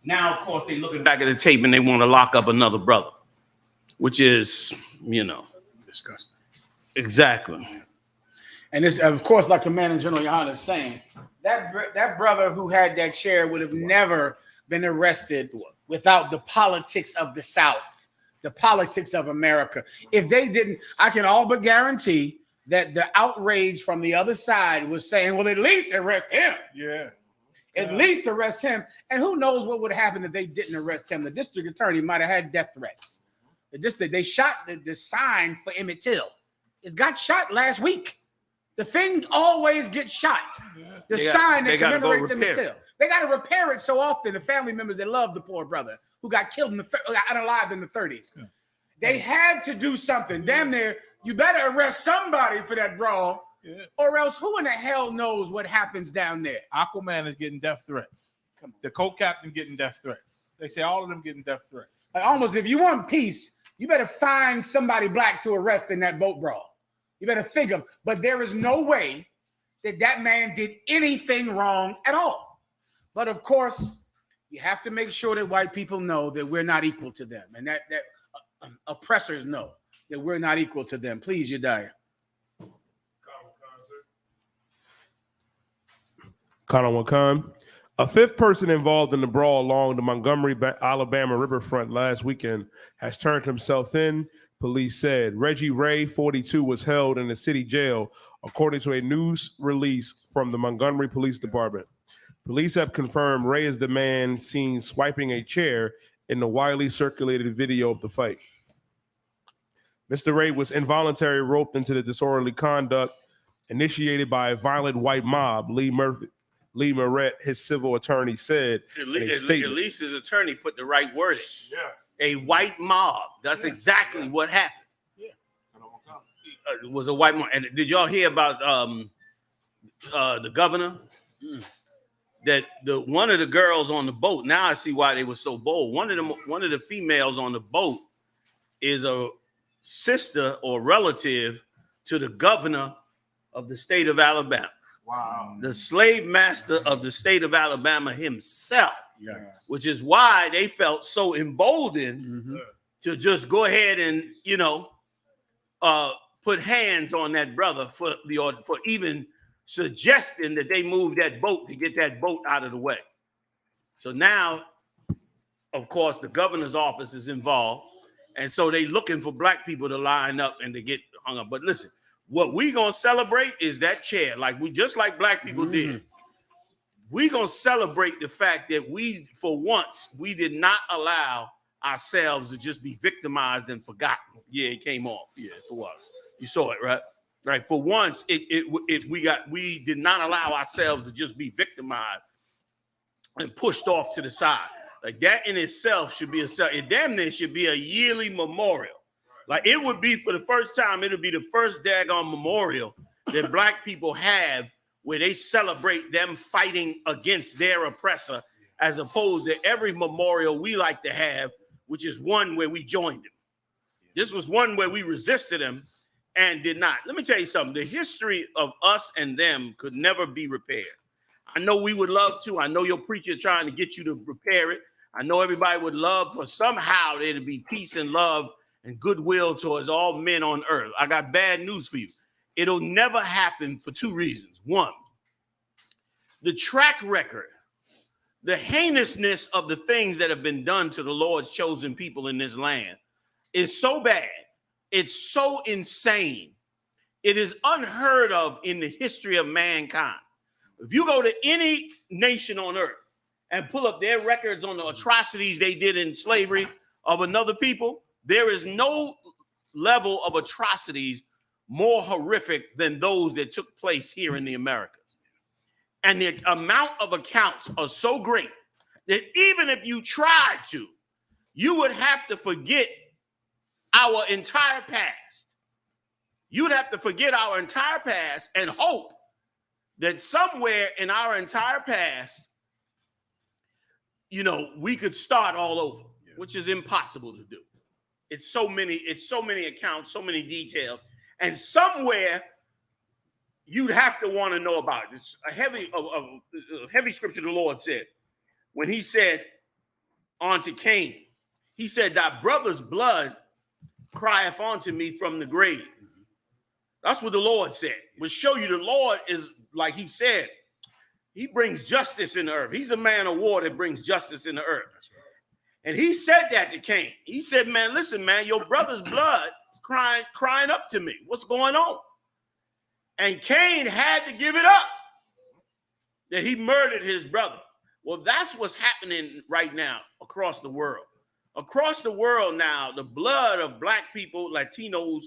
Now, of course, they're looking back at the tape and they want to lock up another brother, which is, disgusting. Exactly. And this, of course, like the man in General Yohanna is saying, that brother who had that chair would have never been arrested without the politics of the South, the politics of America. If they didn't, I can all but guarantee that the outrage from the other side was saying, well, at least arrest him. Yeah. At least arrest him. And who knows what would happen if they didn't arrest him. The district attorney might have had death threats. They shot the sign for Emmett Till. It got shot last week. The thing always gets shot. The sign that commemorates Emmett Till. They got to repair it so often. The family members that love the poor brother who got killed unalive in the 30s. Yeah. They had to do something. Damn near, you better arrest somebody for that brawl, or else who in the hell knows what happens down there? Aquaman is getting death threats. The co-captain getting death threats. They say all of them getting death threats. Like almost, if you want peace, you better find somebody black to arrest in that boat brawl. You better think of, but there is no way that man did anything wrong at all. But of course, you have to make sure that white people know that we're not equal to them, and that oppressors know that we're not equal to them. Please, Yediah. Colonel Khan. A fifth person involved in the brawl along the Montgomery, Alabama riverfront last weekend has turned himself in, police said. Reggie Ray, 42, was held in the city jail, according to a news release from the Montgomery Police Department. Police have confirmed Ray is the man seen swiping a chair in the widely circulated video of the fight. Mr. Ray was involuntarily roped into the disorderly conduct initiated by a violent white mob, Lee Moret, his civil attorney, said. At least his attorney put the right wording. Yeah. A white mob. That's exactly what happened. Yeah. It was a white mob. And did y'all hear about the governor? That one of the girls on the boat, now I see why they were so bold. One of the females on the boat is a sister or relative to the governor of the state of Alabama. Wow. The slave master of the state of Alabama himself. Yes. Which is why they felt so emboldened to just go ahead and, put hands on that brother for even suggesting that they move that boat to get that boat out of the way. So now, of course, the governor's office is involved. And so they looking for black people to line up and to get hung up. But listen, what we gonna celebrate is that chair, like black people did. We gonna celebrate the fact that for once, we did not allow ourselves to just be victimized and forgotten. Yeah, it came off. Yeah, for what? You saw it, right? Right. For once, we did not allow ourselves to just be victimized and pushed off to the side. Like that in itself should be it damn near should be a yearly memorial. Like it would be for the first time, it would be the first daggone memorial that black people have where they celebrate them fighting against their oppressor, as opposed to every memorial we like to have, which is one where we joined him. This was one where we resisted him and did not. Let me tell you something. The history of us and them could never be repaired. I know we would love to. I know your preacher is trying to get you to repair it. I know everybody would love for somehow there to be peace and love and goodwill towards all men on earth. I got bad news for you. It'll never happen for two reasons. One, the track record, the heinousness of the things that have been done to the Lord's chosen people in this land is so bad. It's so insane. It is unheard of in the history of mankind. If you go to any nation on earth and pull up their records on the atrocities they did in slavery of another people, there is no level of atrocities more horrific than those that took place here in the Americas. And the amount of accounts are so great that even if you tried to, you would have to forget our entire past. You would have to forget our entire past and hope that somewhere in our entire past, we could start all over, which is impossible to do. It's so many accounts, so many details. And somewhere you'd have to want to know about it. It's a heavy scripture the Lord said when he said unto Cain, he said, thy brother's blood crieth unto me from the grave. That's what the Lord said. We'll show you the Lord is, like he said, he brings justice in the earth. He's a man of war that brings justice in the earth. And he said that to Cain. He said, man, listen, man, your brother's blood is crying up to me. What's going on? And Cain had to give it up that he murdered his brother. Well, that's what's happening right now across the world. Across the world now, the blood of black people, Latinos,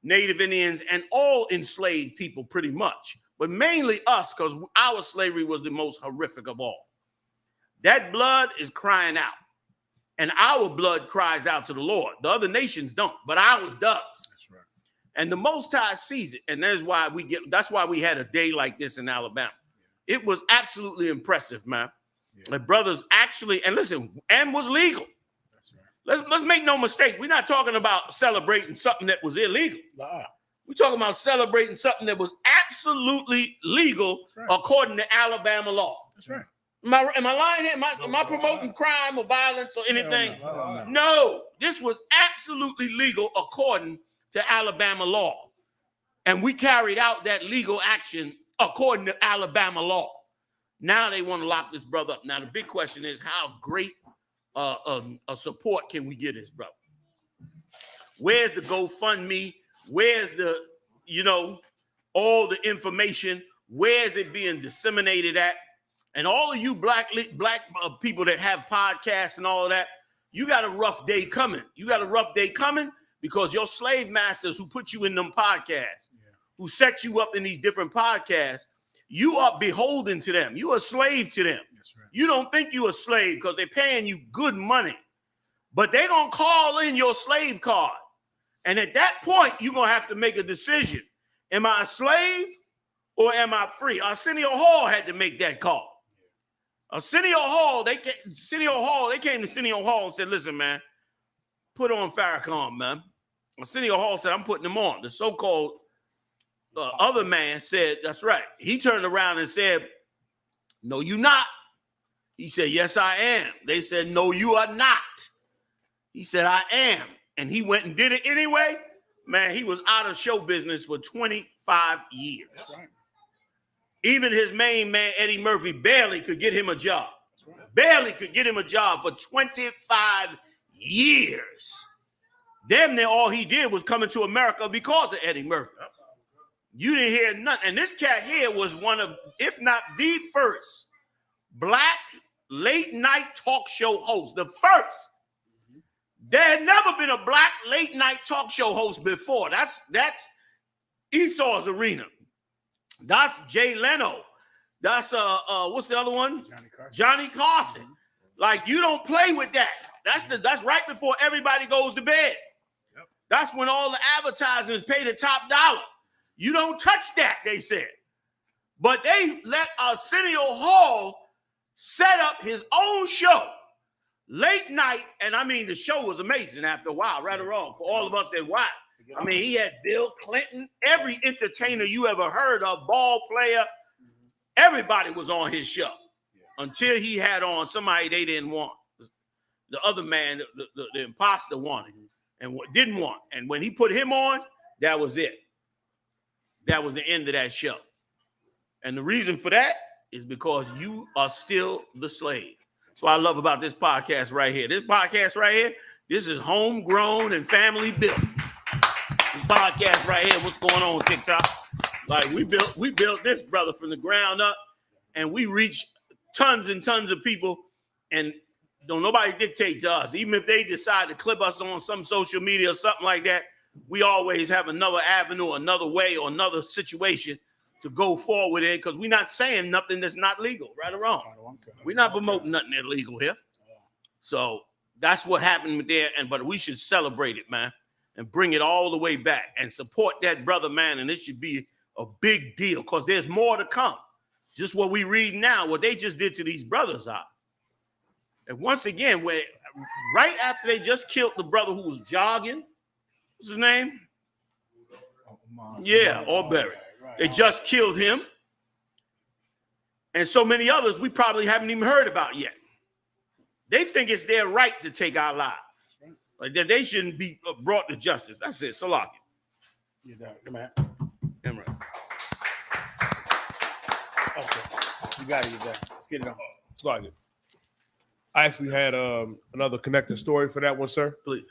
Native Indians, and all enslaved people pretty much, but mainly us because our slavery was the most horrific of all. That blood is crying out. And our blood cries out to the Lord. The other nations don't, but ours does. That's right. And the Most High sees it. And that's why we had a day like this in Alabama. Yeah. It was absolutely impressive, man. Yeah. The brothers actually, and listen, and was legal. That's right. Let's make no mistake. We're not talking about celebrating something that was illegal. Wow. We're talking about celebrating something that was absolutely legal according to Alabama law. That's right. Am I lying here? Am I promoting crime or violence or anything? No, this was absolutely legal according to Alabama law. And we carried out that legal action according to Alabama law. Now they want to lock this brother up. Now, the big question is how great a support can we get this brother? Where's the GoFundMe? Where's the, all the information? Where is it being disseminated at? And all of you black people that have podcasts and all of that, you got a rough day coming. You got a rough day coming because your slave masters who put you in them podcasts, who set you up in these different podcasts, you are beholden to them. You are a slave to them. Right. You don't think you're a slave because they're paying you good money. But they're going to call in your slave card. And at that point, you're going to have to make a decision. Am I a slave or am I free? Arsenio Hall had to make that call. Arsenio Hall, they came to Arsenio Hall and said, listen, man, put on Farrakhan, man. Arsenio Hall said, I'm putting him on. The so-called other man said, that's right. He turned around and said, no, you not. He said, yes, I am. They said, no, you are not. He said, I am. And he went and did it anyway. Man, he was out of show business for 25 years. That's right. Even his main man, Eddie Murphy, barely could get him a job. Right. Barely could get him a job for 25 years. Damn near all he did was coming to America because of Eddie Murphy. You didn't hear nothing. And this cat here was one of, if not the first, black late night talk show host. The first. There had never been a black late night talk show host before. That's Esau's Arena. That's Jay Leno. That's what's the other one? Johnny Carson. Like, you don't play with that. That's right before everybody goes to bed. Yep. That's when all the advertisers pay the top dollar. You don't touch that, they said. But they let Arsenio Hall set up his own show. Late night, and I mean, the show was amazing after a while, right or wrong, for all of us that watched. I mean, he had Bill Clinton, every entertainer you ever heard of, ball player, everybody was on his show until he had on somebody they didn't want. The other man, the imposter wanted and didn't want. And when he put him on, that was it. That was the end of that show. And the reason for that is because you are still the slave. That's what I love about this podcast right here. This podcast right here, this is homegrown and family built. This podcast right here, what's going on TikTok? Like we built this, brother, from the ground up, and we reach tons and tons of people, and don't nobody dictate to us. Even if they decide to clip us on some social media or something like that, we always have another avenue, another way, or another situation to go forward in, because we're not saying nothing that's not legal, right or wrong. We're not promoting nothing illegal here. So that's what happened there, but we should celebrate it, man, and bring it all the way back and support that brother, man, and it should be a big deal because there's more to come. Just what we read now, what they just did to these brothers are. And once again, right after they just killed the brother who was jogging, what's his name? Aubrey. They just killed him. And so many others we probably haven't even heard about yet. They think it's their right to take our lives. Like that they shouldn't be brought to justice. That's it. Salaki. You're done. Come on. Come on. Okay. You got it. You're done. Let's get it on. Salaki. I actually had another connected story for that one, sir. Please.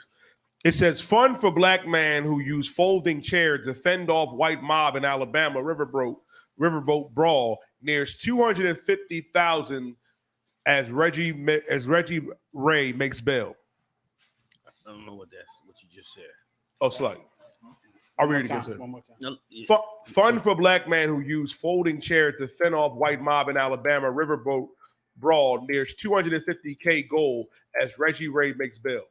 It says, fun for black man who used folding chairs to fend off white mob in Alabama riverboat brawl nears $250,000 as Reggie Ray makes bail. I don't know what you just said. Oh, sorry. I'll read it again, sir. One more time. No, yeah. Fun for black man who used folding chairs to fend off white mob in Alabama riverboat brawl nears $250K goal as Reggie Ray makes bail.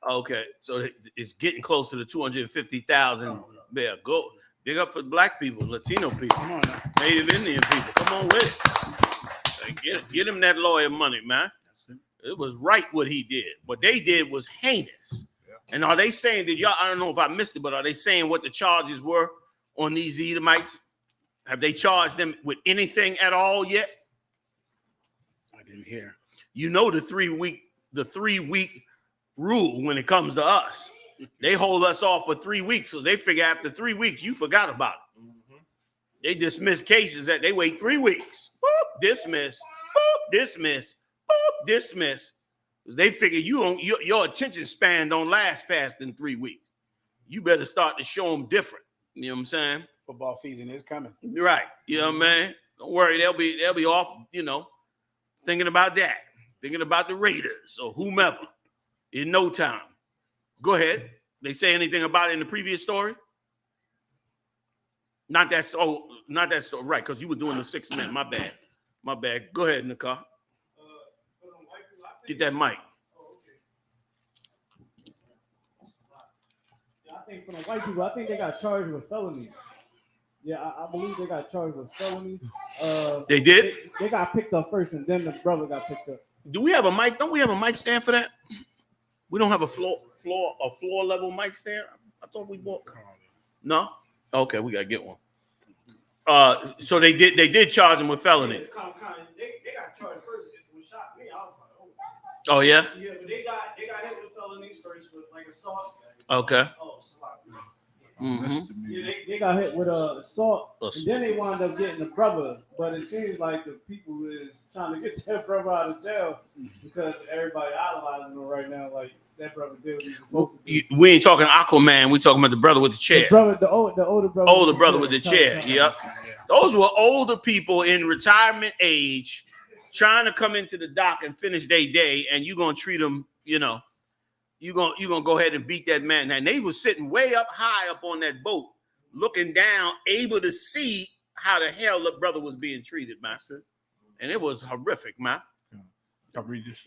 Okay, so it's getting close to the 250,000 bail. Go big up for black people, Latino people, Native Indian people. Come on with it. Get him that lawyer money, man. It was right what he did. What they did was heinous. Yeah. And are they saying that y'all? I don't know if I missed it, but are they saying what the charges were on these Edomites? Have they charged them with anything at all yet? I didn't hear. You know the 3 week rule when it comes to us. They hold us off for 3 weeks, so they figure after 3 weeks you forgot about it. Mm-hmm. They dismiss cases that they wait 3 weeks. Boop, dismiss. Boop, dismiss. Boop, dismiss. Because they figure your attention span don't last past in 3 weeks. You better start to show them different. You know what I'm saying? Football season is coming. Right. You know what I mean? Don't worry, they'll be off, thinking about that. Thinking about the Raiders or whomever. In no time. Go ahead. They say anything about it in the previous story? Not that story, right, because you were doing the 6 men. My bad. Go ahead, Nika. Get that mic. I think for the white people, I think they got charged with felonies. Yeah, I believe they got charged with felonies. They did? They got picked up first, and then the brother got picked up. Do we have a mic? Don't we have a mic stand for that? We don't have a floor level mic stand. I thought we bought. No. Okay, we gotta get one. So they did charge him with felony. They got charged first. It shocked me. I was like, oh yeah. Yeah, but they got hit with felonies first with like assault. Okay. Oh, sorry. Mm-hmm. Yeah, they got hit with assault, and then they wound up getting the brother. But it seems like the people is trying to get that brother out of jail because everybody idolizing him right now. Like that brother did what he was supposed to do. We ain't talking Aquaman. We talking about the brother with the chair. The older brother. Older brother with the chair. Yep. Those were older people in retirement age trying to come into the dock and finish their day, and you gonna treat them, you're gonna go ahead and beat that man. And they was sitting way up high up on that boat, looking down, able to see how the hell the brother was being treated, master. And it was horrific, man. I'll read this.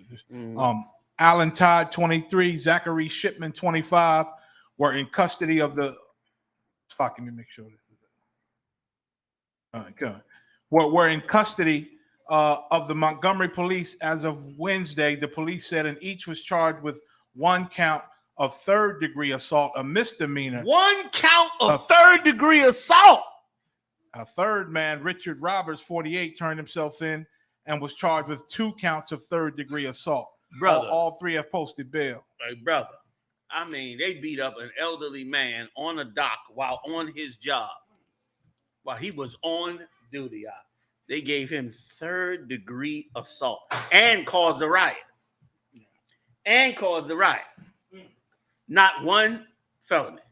Alan Todd, 23, Zachary Shipman, 25, were in custody of the. Let me make sure. Were in custody of the Montgomery police as of Wednesday. The police said, and each was charged with 1 count of third-degree assault, a misdemeanor. 1 count of third-degree assault. A third man, Richard Roberts, 48, turned himself in and was charged with 2 counts of third-degree assault. Brother, all 3 have posted bail. Hey, brother, I mean, they beat up an elderly man on a dock while on his job, while he was on duty. They gave him third-degree assault and caused a riot. Not one felony.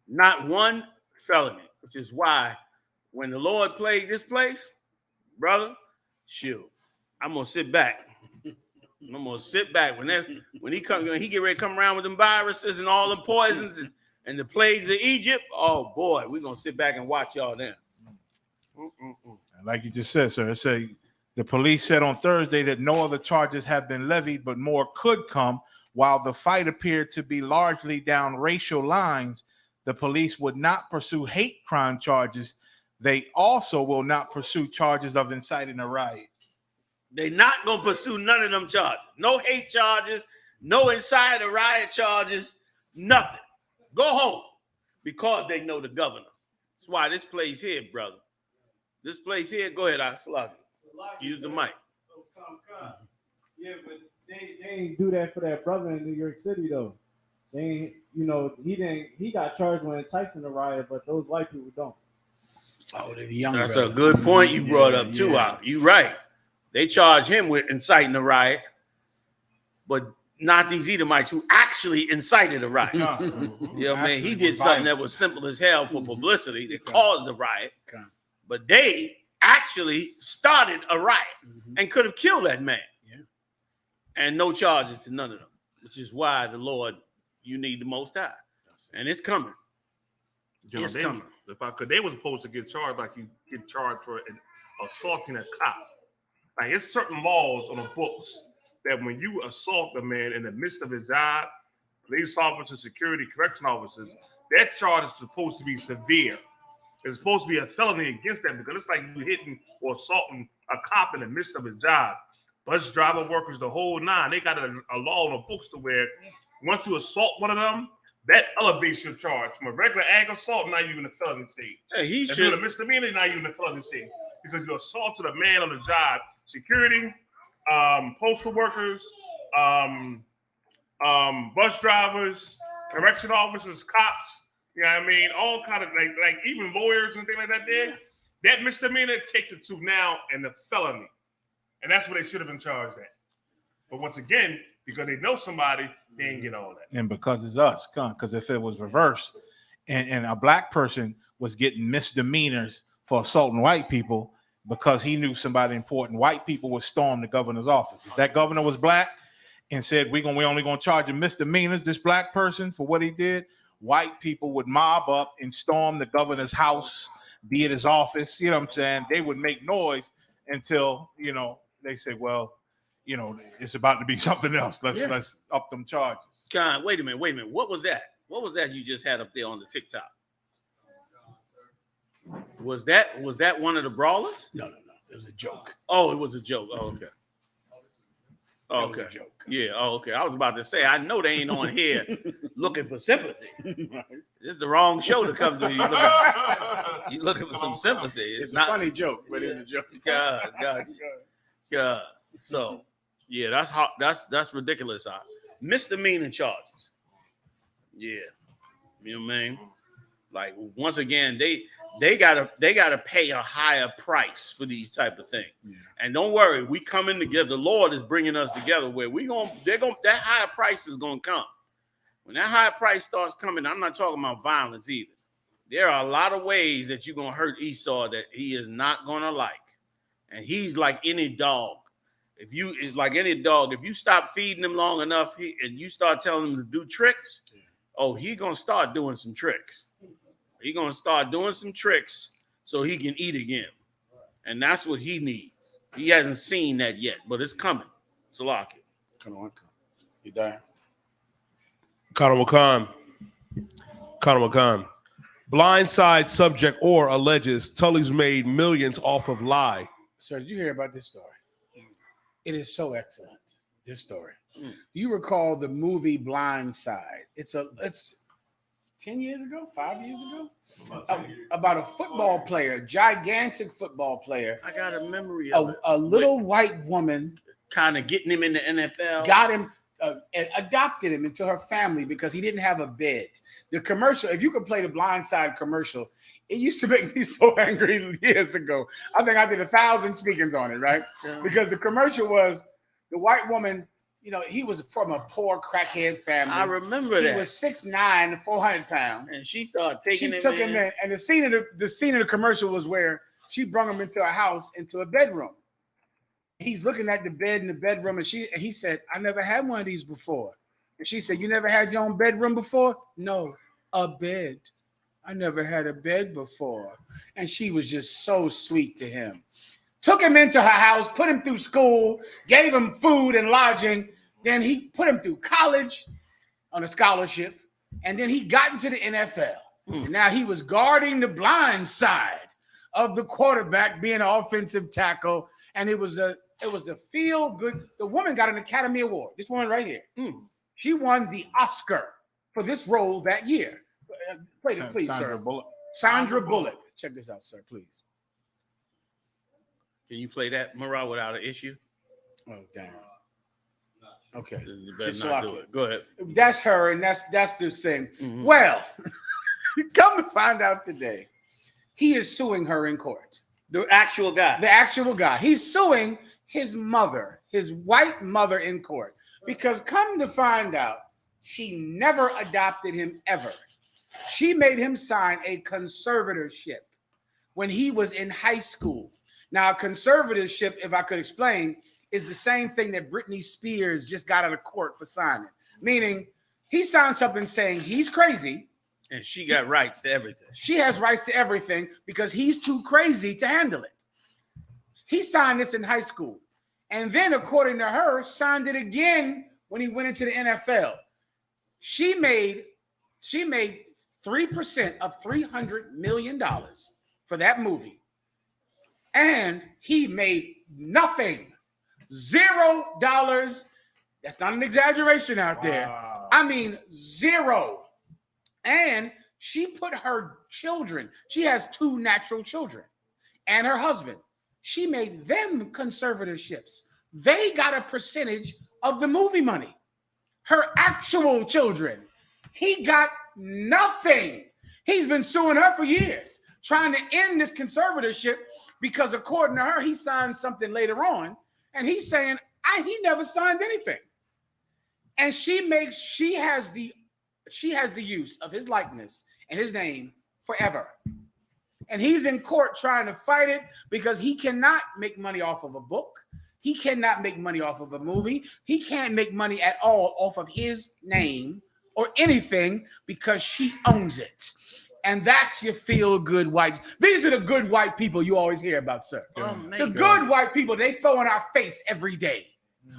Not one felony, which is why when the Lord played this place, brother, shoot, I'm gonna sit back. I'm gonna sit back when he get ready to come around with them viruses and all the poisons and the plagues of Egypt. Oh boy, we're gonna sit back and watch y'all then. Like you just said, sir, the police said on Thursday that no other charges have been levied, but more could come. While the fight appeared to be largely down racial lines, the police would not pursue hate crime charges. They also will not pursue charges of inciting a riot. They're not going to pursue none of them charges. No hate charges, no inciting a riot charges, nothing. Go home because they know the governor. That's why this place here, brother. This place here, go ahead, Slug. Use the mic. Yeah, but they ain't do that for that brother in New York City though. They ain't, he got charged when enticing the riot, but those white people don't. Oh, the young That's brother. a good point you brought up too, Al. You right. They charge him with inciting the riot, but not these Edomites who actually incited a riot. You know what I mean? He did something that was simple as hell for publicity that caused the riot, but they actually started a riot and could have killed that man. And no charges to none of them, which is why the Lord, you need the Most High. And it's coming. It's coming. Because they were supposed to get charged like you get charged for assaulting a cop. Like, it's certain laws on the books that when you assault a man in the midst of his job, police officers, security, correction officers, that charge is supposed to be severe. It's supposed to be a felony against them because it's like you hitting or assaulting a cop in the midst of his job. Bus driver workers, the whole nine, they got a law on the books to where once you assault one of them, that elevates your charge from a regular ag assault, now you're in the felony stage. Hey, he if should. you're a misdemeanor, now you're in the felony stage because you assaulted a man on the job. Security, postal workers, bus drivers, correction officers, cops. You know what I mean? All kind of like even lawyers and things like that. There, that misdemeanor takes it to now and the felony. And that's what they should have been charged at. But once again, because they know somebody, they ain't get all that. And because it's us, because if it was reversed and a black person was getting misdemeanors for assaulting white people because he knew somebody important, white people would storm the governor's office. If that governor was black and said, we only gonna charge him misdemeanors, this black person, for what he did, white people would mob up and storm the governor's house, be at his office. You know what I'm saying? They would make noise until, they say, well, it's about to be something else. Let's up them charges. Con, wait a minute. What was that? What was that you just had up there on the TikTok? Was that one of the brawlers? No. It was a joke. Oh, it was a joke. Oh, okay. That was a joke. Yeah. Oh, okay. I was about to say, I know they ain't on here looking for sympathy. This is the wrong show to come to. You looking for some sympathy. It's not a funny joke, but it's a joke. God. So, yeah, that's ridiculous. Misdemeanor charges. Yeah. You know what I mean? Like, once again, they gotta pay a higher price for these type of things. Yeah. And don't worry, we coming together. The Lord is bringing us together where that higher price is gonna come. When that higher price starts coming, I'm not talking about violence either. There are a lot of ways that you're gonna hurt Esau that he is not gonna like. And he's like any dog. If you stop feeding him long enough and you start telling him to do tricks, he's gonna start doing some tricks. He's gonna start doing some tricks so he can eat again. And that's what he needs. He hasn't seen that yet, but it's coming. Salaki. Come on. You dying? Khan. Blindside subject or alleges Tully's made millions off of lie. Sir, did you hear about this story? It is so excellent, this story. Do you recall the movie Blindside? It's 10 years ago, 5 years ago, about a football player, gigantic football player. I got a memory of a little white woman kind of getting him in the NFL. Got him, adopted him into her family because he didn't have a bed. The commercial, if you could play the Blindside commercial, it used to make me so angry years ago. I think I did 1,000 speakings on it, right? Yeah. Because the commercial was the white woman. He was from a poor crackhead family. I remember that. He was 6'9", 400 pounds. And she started taking him him in. And the scene of the commercial was where she brought him into a house, into a bedroom. He's looking at the bed in the bedroom, and he said, I never had one of these before. And she said, you never had your own bedroom before? No, a bed. I never had a bed before. And she was just so sweet to him. Took him into her house, put him through school, gave him food and lodging. Then he put him through college on a scholarship. And then he got into the NFL. And now he was guarding the blind side of the quarterback, being an offensive tackle. And it was a feel good. The woman got an Academy Award. This woman right here. She won the Oscar for this role that year. Play it, please, Sandra sir. Bullock. Sandra Bullock. Check this out, sir, please. Can you play that, Murrah, without an issue? Oh, damn. Okay. You better not do it. Go ahead. That's her, and that's the thing. Mm-hmm. Well, come to find out today, he is suing her in court. The actual guy. The actual guy. He's suing his mother, his white mother, in court. Because come to find out, she never adopted him ever. She made him sign a conservatorship when he was in high school. Now, a conservatorship, if I could explain, is the same thing that Britney Spears just got out of court for signing. Meaning, he signed something saying he's crazy. And she got rights to everything. She has rights to everything because he's too crazy to handle it. He signed this in high school. And then, according to her, signed it again when he went into the NFL. She made 3% of $300 million for that movie. And he made nothing. $0. That's not an exaggeration out there. Wow. I mean, zero. And she put her children, she has 2 natural children, and her husband. She made them conservatorships. They got a percentage of the movie money. Her actual children, he got nothing. He's been suing her for years, trying to end this conservatorship because, according to her, he signed something later on, and he's saying, he never signed anything. And she has the use of his likeness and his name forever. And he's in court trying to fight it because he cannot make money off of a book. He cannot make money off of a movie. He can't make money at all off of his name or anything because she owns it. And that's your feel-good white. These are the good white people you always hear about, sir. The good white people they throw in our face every day.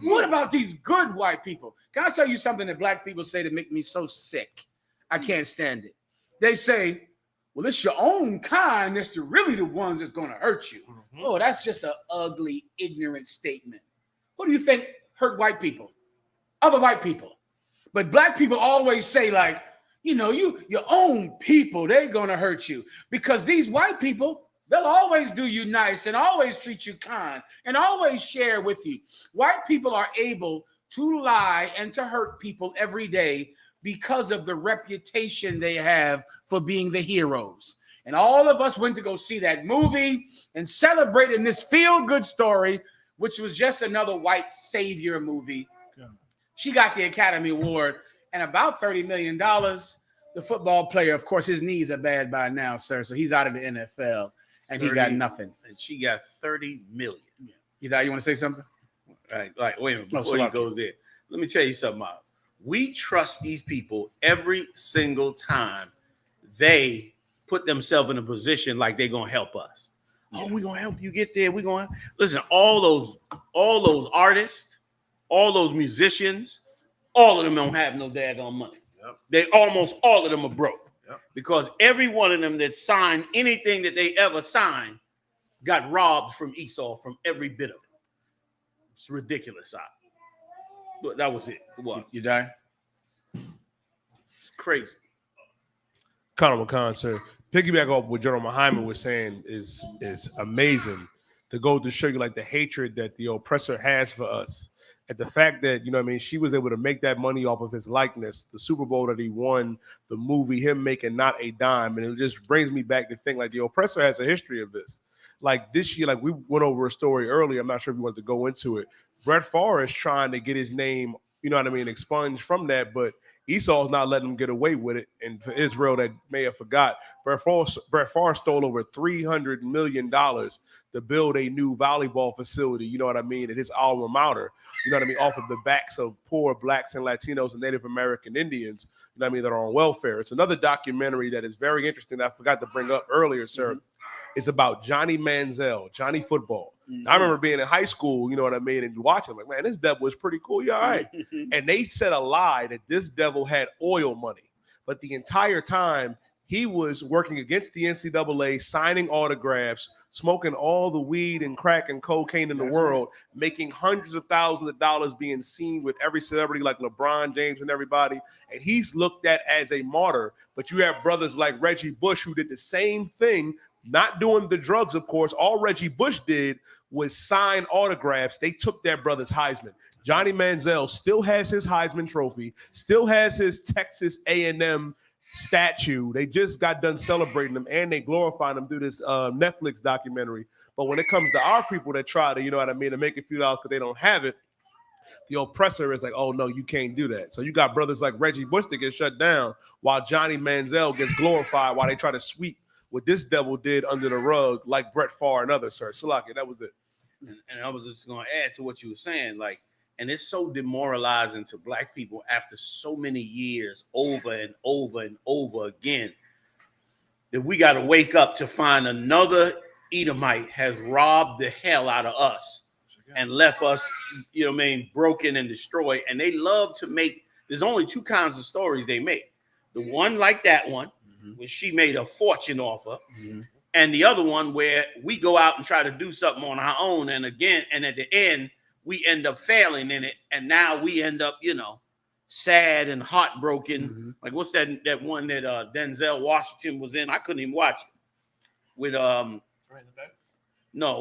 What about these good white people? Can I tell you something that black people say to make me so sick? I can't stand it. They say, well, it's your own kind that's really the ones that's going to hurt you. Mm-hmm. Oh, that's just an ugly, ignorant statement. What do you think hurt white people? Other white people. But black people always say, like, your own people, they're going to hurt you. Because these white people, they'll always do you nice and always treat you kind and always share with you. White people are able to lie and to hurt people every day because of the reputation they have for being the heroes. And all of us went to go see that movie and celebrated this feel-good story, which was just another white savior movie. She got the Academy Award and about $30 million. The football player, of course, his knees are bad by now, sir, so he's out of the NFL. And 30, he got nothing. And she got $30 million. You want to say something? Wait a minute, before he goes there. Let me tell you something, Miles. We trust these people every single time they put themselves in a position like they're going to help us. Yeah. Oh, we're going to help you get there. We're going to listen, all those artists, all those musicians, all of them don't have no daggone money. Yep. They almost all of them are broke. Because every one of them that signed anything that they ever signed got robbed from Esau from every bit of it. It's ridiculous. But that was it. What? You die? It's crazy. Conor McCon, sir. Piggyback off what General Muhammad was saying is amazing to go to show you like the hatred that the oppressor has for us. At the fact that, she was able to make that money off of his likeness, the Super Bowl that he won, the movie, him making not a dime. And it just brings me back to think like the oppressor has a history of this. Like this year, like we went over a story earlier. I'm not sure if you want to go into it. Brett Favre is trying to get his name, expunged from that, but Esau's not letting him get away with it. And for Israel that may have forgot, Brett Favre stole over $300 million to build a new volleyball facility, at his alma mater, off of the backs of poor blacks and Latinos and Native American Indians, that are on welfare. It's another documentary that is very interesting that I forgot to bring up earlier, sir. Mm-hmm. It's about Johnny Manziel, Johnny Football. Mm-hmm. I remember being in high school, and watching, like, man, this devil was pretty cool. Yeah, all right. And they said a lie that this devil had oil money. But the entire time, he was working against the NCAA, signing autographs, smoking all the weed and crack and cocaine in the world, making hundreds of thousands of dollars, being seen with every celebrity like LeBron James and everybody. And he's looked at as a martyr. But you have brothers like Reggie Bush who did the same thing, not doing the drugs, of course. All Reggie Bush did was sign autographs. They took their brother's Heisman. Johnny Manziel still has his Heisman trophy, still has his Texas A&M statue. They just got done celebrating them, and they glorifying them through this Netflix documentary. But when it comes to our people that try to, you know what I mean, to make a few dollars because they don't have it, the oppressor is like, oh no, you can't do that. So you got brothers like Reggie Bush that get shut down while Johnny Manziel gets glorified while they try to sweep what this devil did under the rug like Brett Favre and others, sir. Salaki, that was it. And I was just going to add to what you were saying, like, and it's so demoralizing to black people after so many years over and over and over again that we got to wake up to find another Edomite has robbed the hell out of us and left us, you know what I mean, broken and destroyed. And they love to make, there's only two kinds of stories they make. The one like that one, where she made a fortune off of, and the other one where we go out and try to do something on our own. And again, and at the end, we end up failing in it. And now we end up, you know, sad and heartbroken. Like what's that one that Denzel Washington was in? I couldn't even watch it. With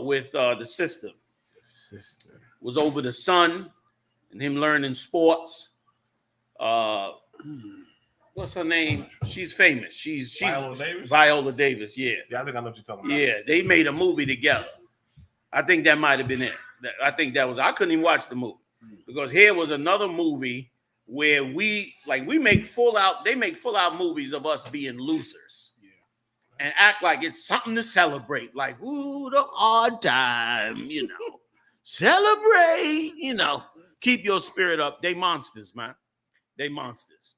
with the sister. The sister was over the son and him learning sports. What's her name? She's famous. She's Viola Davis? Viola Davis, yeah. Yeah, I think I know what you're talking about. Yeah, they made a movie together. I think that might have been it. I think that was, I couldn't even watch the movie because here was another movie where they make full out movies of us being losers and act like it's something to celebrate. Like, ooh, the hard time, you know, celebrate, you know, keep your spirit up. They monsters, man. They monsters.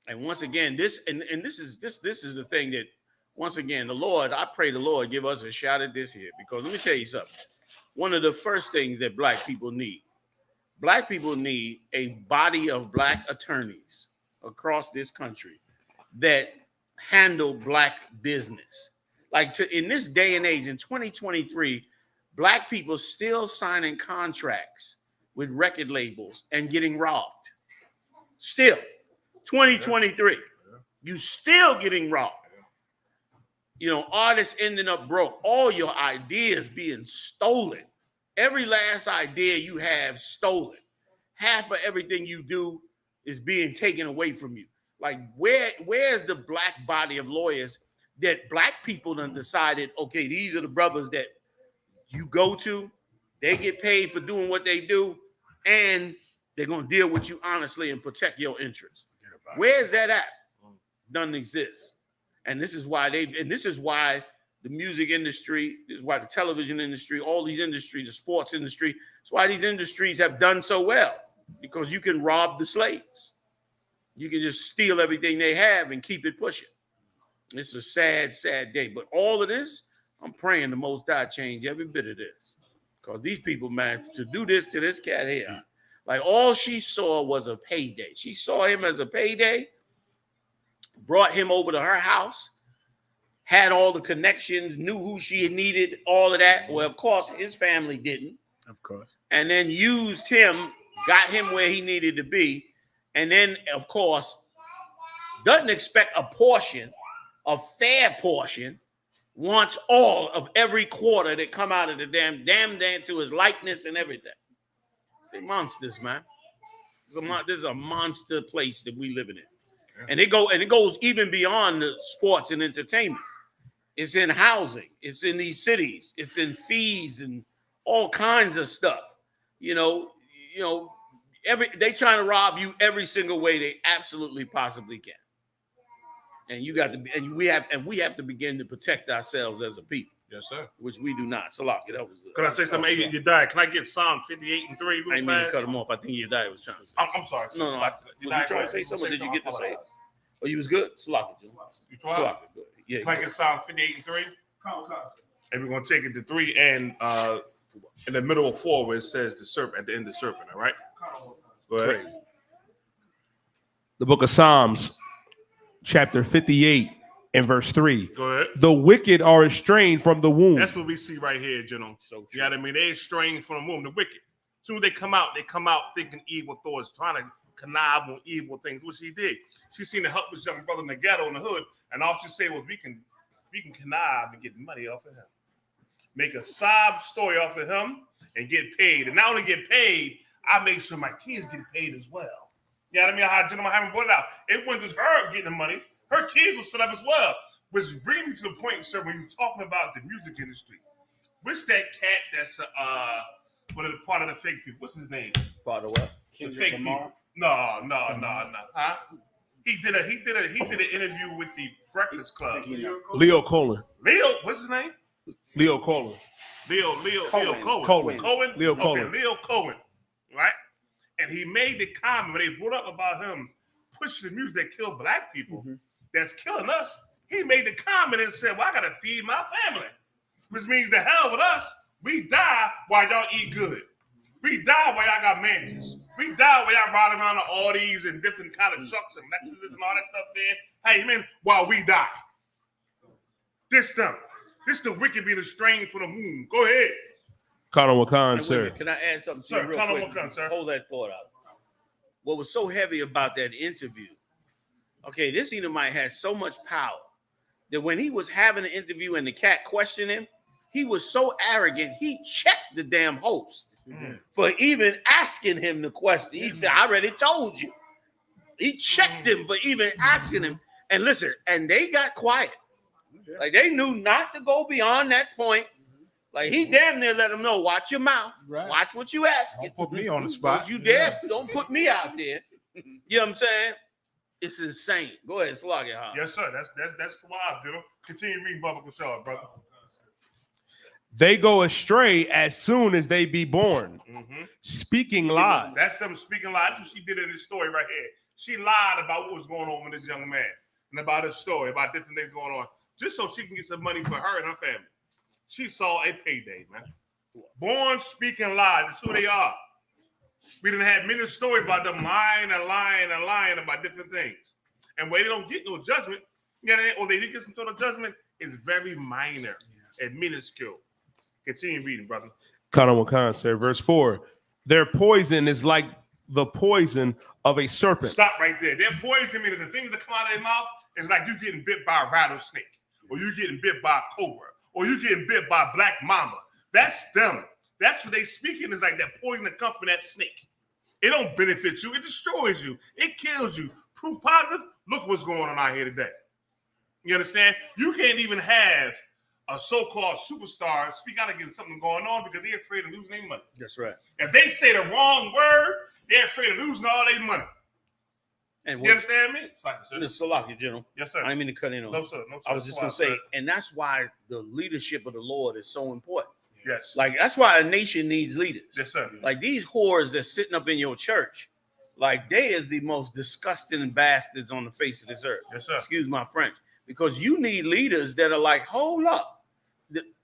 And once again, this is the thing that, once again, the Lord, I pray the Lord give us a shot at this here, because let me tell you something. One of the first things that black people need a body of black attorneys across this country that handle black business. Like in this day and age, in 2023, black people still signing contracts with record labels and getting robbed. Still. 2023, you still getting robbed. You know, artists ending up broke. All your ideas being stolen. Every last idea you have stolen. Half of everything you do is being taken away from you. Like, where's the black body of lawyers that black people done decided, okay, these are the brothers that you go to. They get paid for doing what they do, and they're going to deal with you honestly and protect your interests. Where's that at? Doesn't exist. And this is why the music industry, this is why the television industry, all these industries, the sports industry, that's why these industries have done so well, because you can rob the slaves. You can just steal everything they have and keep it pushing. It's a sad, sad day. But all of this, I'm praying the Most High change every bit of this. Because these people, man, to do this to this cat here, like all she saw was a payday. She saw him as a payday, brought him over to her house, had all the connections, knew who she needed, all of that. Well, of course, his family didn't. Of course. And then used him, got him where he needed to be. And then, of course, doesn't expect a portion, a fair portion, wants all of every quarter that come out of the damn to his likeness and everything. They're monsters, man. This is a monster place that we living in. And it goes even beyond the sports and entertainment. It's in housing. It's in these cities. It's in fees and all kinds of stuff. You know, they trying to rob you every single way they absolutely possibly can. And we have to begin to protect ourselves as a people. Yes, sir. Which we do not. Salaki, that was. Could I say something? You died. Can I get Psalm 58 and 3? I didn't mean to cut him off. I think you died. Was trying to say. I'm sorry. No. Was you trying to say something? Did you get to say it? Oh, you was good. Salaki. You tried. Yeah. Can I get Psalm 58 and 3? And we're gonna take it to 3 and in the middle of 4 where it says the serpent at the end of serpent. All right. Go ahead. The book of Psalms, chapter 58 In verse 3, Go ahead. The wicked are estranged from the womb. That's what we see right here, General. So you know what I mean? They're estranged from the womb. The wicked. As soon as they come out thinking evil thoughts, trying to connive on evil things, which he did. She seen to help his young brother in the ghetto in the hood, and all she said was, we can connive and get money off of him. Make a sob story off of him and get paid. And not only get paid, I make sure my kids get paid as well. You know what I mean? How General Hyman brought it out. It wasn't just her getting the money. Her kids will set up as well. Which brings me to the point, sir, when you're talking about the music industry. What's that cat that's what is part of the fake people? What's his name? Part of what? The fake people. No. Huh? He did an interview with the Breakfast Club. Leo Cohen. Leo, what's his name? Leo Cohen. Leo Cohen. Leo Cohen. Right? And he made the comment when they brought up about him pushing the music that killed black people, that's killing us. He made the comment and said, well, I gotta feed my family. Which means the hell with us. We die while y'all eat good. We die while y'all got mansions. We die while y'all ride around the Audis and different kind of trucks and Lexuses and all that stuff there. Hey, man, while we die. This the wicked being estranged from the womb. Go ahead. Colonel Wakan, sir. Can I add something to you real quick? Wakan, sir. Hold that thought out. What was so heavy about that interview, okay, this Edomite has so much power that when he was having an interview and the cat questioned him, he was so arrogant, he checked the damn host for even asking him the question. He said, I already told you. He checked him for even asking him. And listen, and they got quiet. Like they knew not to go beyond that point. Like he damn near let him know, watch your mouth. Right. Watch what you ask. Don't put me on the spot. Don't you dare. Don't put me out there. You know what I'm saying? It's insane. Go ahead, slug it, huh? Yes, sir. That's the wild, you know. Continue reading Biblical Shaw, brother. They go astray as soon as they be born, speaking lies. That's them speaking lies. That's what she did in this story right here. She lied about what was going on with this young man and about his story, about different things going on, just so she can get some money for her and her family. She saw a payday, man. Born speaking lies. That's who they are. We didn't have many stories about them lying about different things. And where they don't get no judgment, you know, or they did get some sort of judgment, is very minor and minuscule. Continue reading, brother. Colonel Wakan, sir. Verse 4. Their poison is like the poison of a serpent. Stop right there. Their poison, meaning the things that come out of their mouth, is like you getting bit by a rattlesnake, or you getting bit by a cobra, or you getting bit by a black mamba. That's them. That's what they speaking is like that poison that comes from that snake. It don't benefit you. It destroys you. It kills you. Proof positive. Look what's going on out here today. You understand? You can't even have a so-called superstar speak out against something going on because they're afraid of losing their money. That's right. If they say the wrong word, they're afraid of losing all their money. And you understand me? Mr. Salaki, General. Yes, sir. I didn't mean to cut in on. No, sir. I was just going to say, and that's why the leadership of the Lord is so important. Yes. Like, that's why a nation needs leaders. Yes, sir. Like, these whores that's sitting up in your church, like, they is the most disgusting bastards on the face of this earth. Yes, sir. Excuse my French. Because you need leaders that are like, hold up.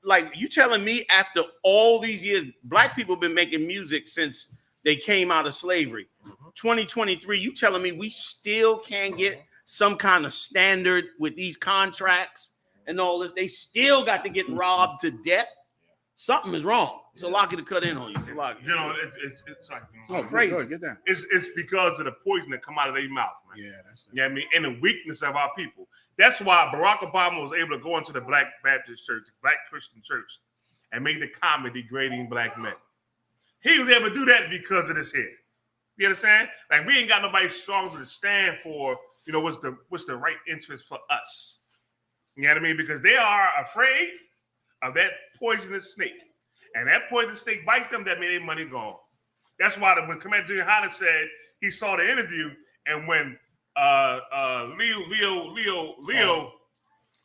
Like, you telling me after all these years, black people been making music since they came out of slavery. 2023, you telling me we still can't get some kind of standard with these contracts and all this? They still got to get robbed to death. Something is wrong. So lucky to cut in on you. So lucky. You know, it's like crazy. Get down. It's because of the poison that come out of their mouth, man. Yeah, that's it. You know what I mean? And the weakness of our people. That's why Barack Obama was able to go into the Black Baptist church, the Black Christian church, and make the comment degrading black men. He was able to do that because of this here. You understand? Like, we ain't got nobody stronger to stand for, you know, what's the right interest for us. You know what I mean? Because they are afraid of that poisonous snake. And that poisonous snake bites them, that made their money gone. That's why when Commander YAHANNA said he saw the interview, and when Leo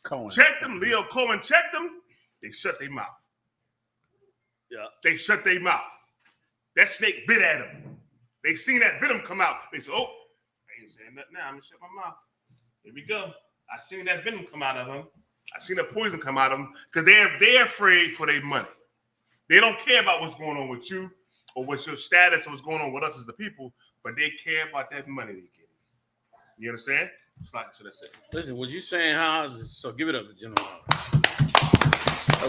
Cohen checked them, Leo Cohen checked them, they shut their mouth. Yeah. They shut their mouth. That snake bit at them. They seen that venom come out. They said, oh, I ain't saying nothing now. I'm going to shut my mouth. Here we go. I seen that venom come out of him. I seen the poison come out of them because they're afraid for their money. They don't care about what's going on with you or what's your status or what's going on with us as the people, but they care about that money they get. You understand? Listen, what you saying, Haas? So give it up, General.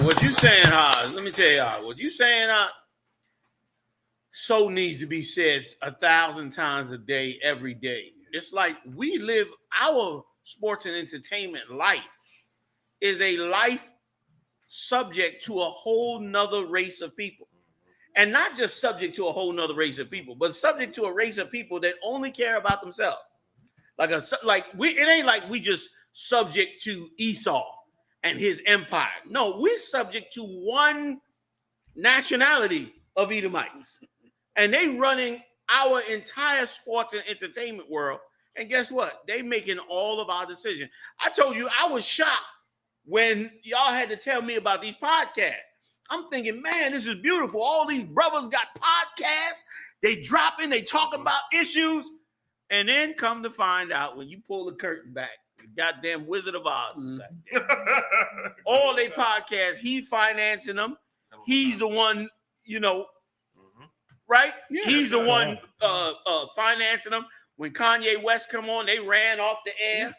What you saying, Haas? Let me tell y'all. What you saying, so needs to be said 1,000 times a day, every day. It's like we live our sports and entertainment life is a life subject to a whole nother race of people. And not just subject to a whole nother race of people, but subject to a race of people that only care about themselves. It ain't like we just subject to Esau and his empire. No, we're subject to one nationality of Edomites. And they running our entire sports and entertainment world. And guess what? They making all of our decisions. I told you, I was shocked when y'all had to tell me about these podcasts. I'm thinking, man, this is beautiful. All these brothers got podcasts. They dropping, they talking about issues. And then come to find out, when you pull the curtain back, the goddamn Wizard of Oz is back there. All they podcasts, he's financing them. He's the one, right? Yeah. He's the one financing them. When Kanye West come on, they ran off the air,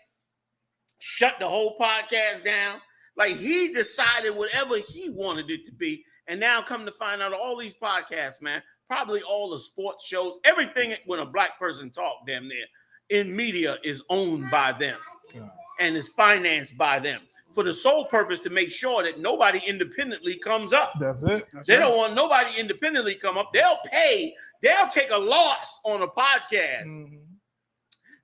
shut the whole podcast down. Like, he decided whatever he wanted it to be. And now come to find out all these podcasts, man, probably all the sports shows, everything when a black person talk damn near in media is owned by them and is financed by them for the sole purpose to make sure that nobody independently comes up. That's it. They don't want nobody independently come up. They'll take a loss on a podcast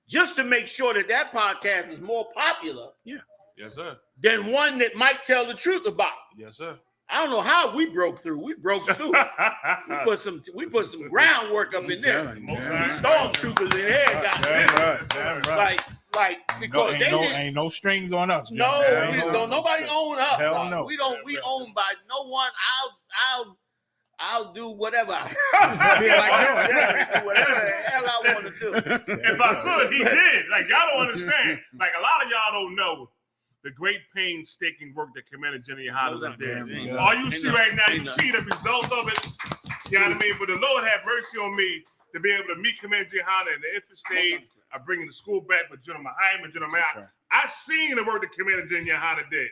just to make sure that podcast is more popular. Yeah. Yes, sir. Than one that might tell the truth about. Yes, sir. I don't know how we broke through. We broke through. we put some groundwork up in there. Stormtroopers in there got damn right. Like because ain't no strings on us. No, nobody own us. Hell no. We own by no one. I'll do whatever. Whatever the hell I want to do. If I could, he did. Like, y'all don't understand. Like, a lot of y'all don't know the great painstaking work that Commander Jenny Yahanna did. All you see right now, you see the result of it. You know what I mean? But the Lord have mercy on me to be able to meet Commander Yahanna in the infant stage of bringing the school back with General Hyman, General Mayer. I seen the work that Commander Jenny Yahanna did.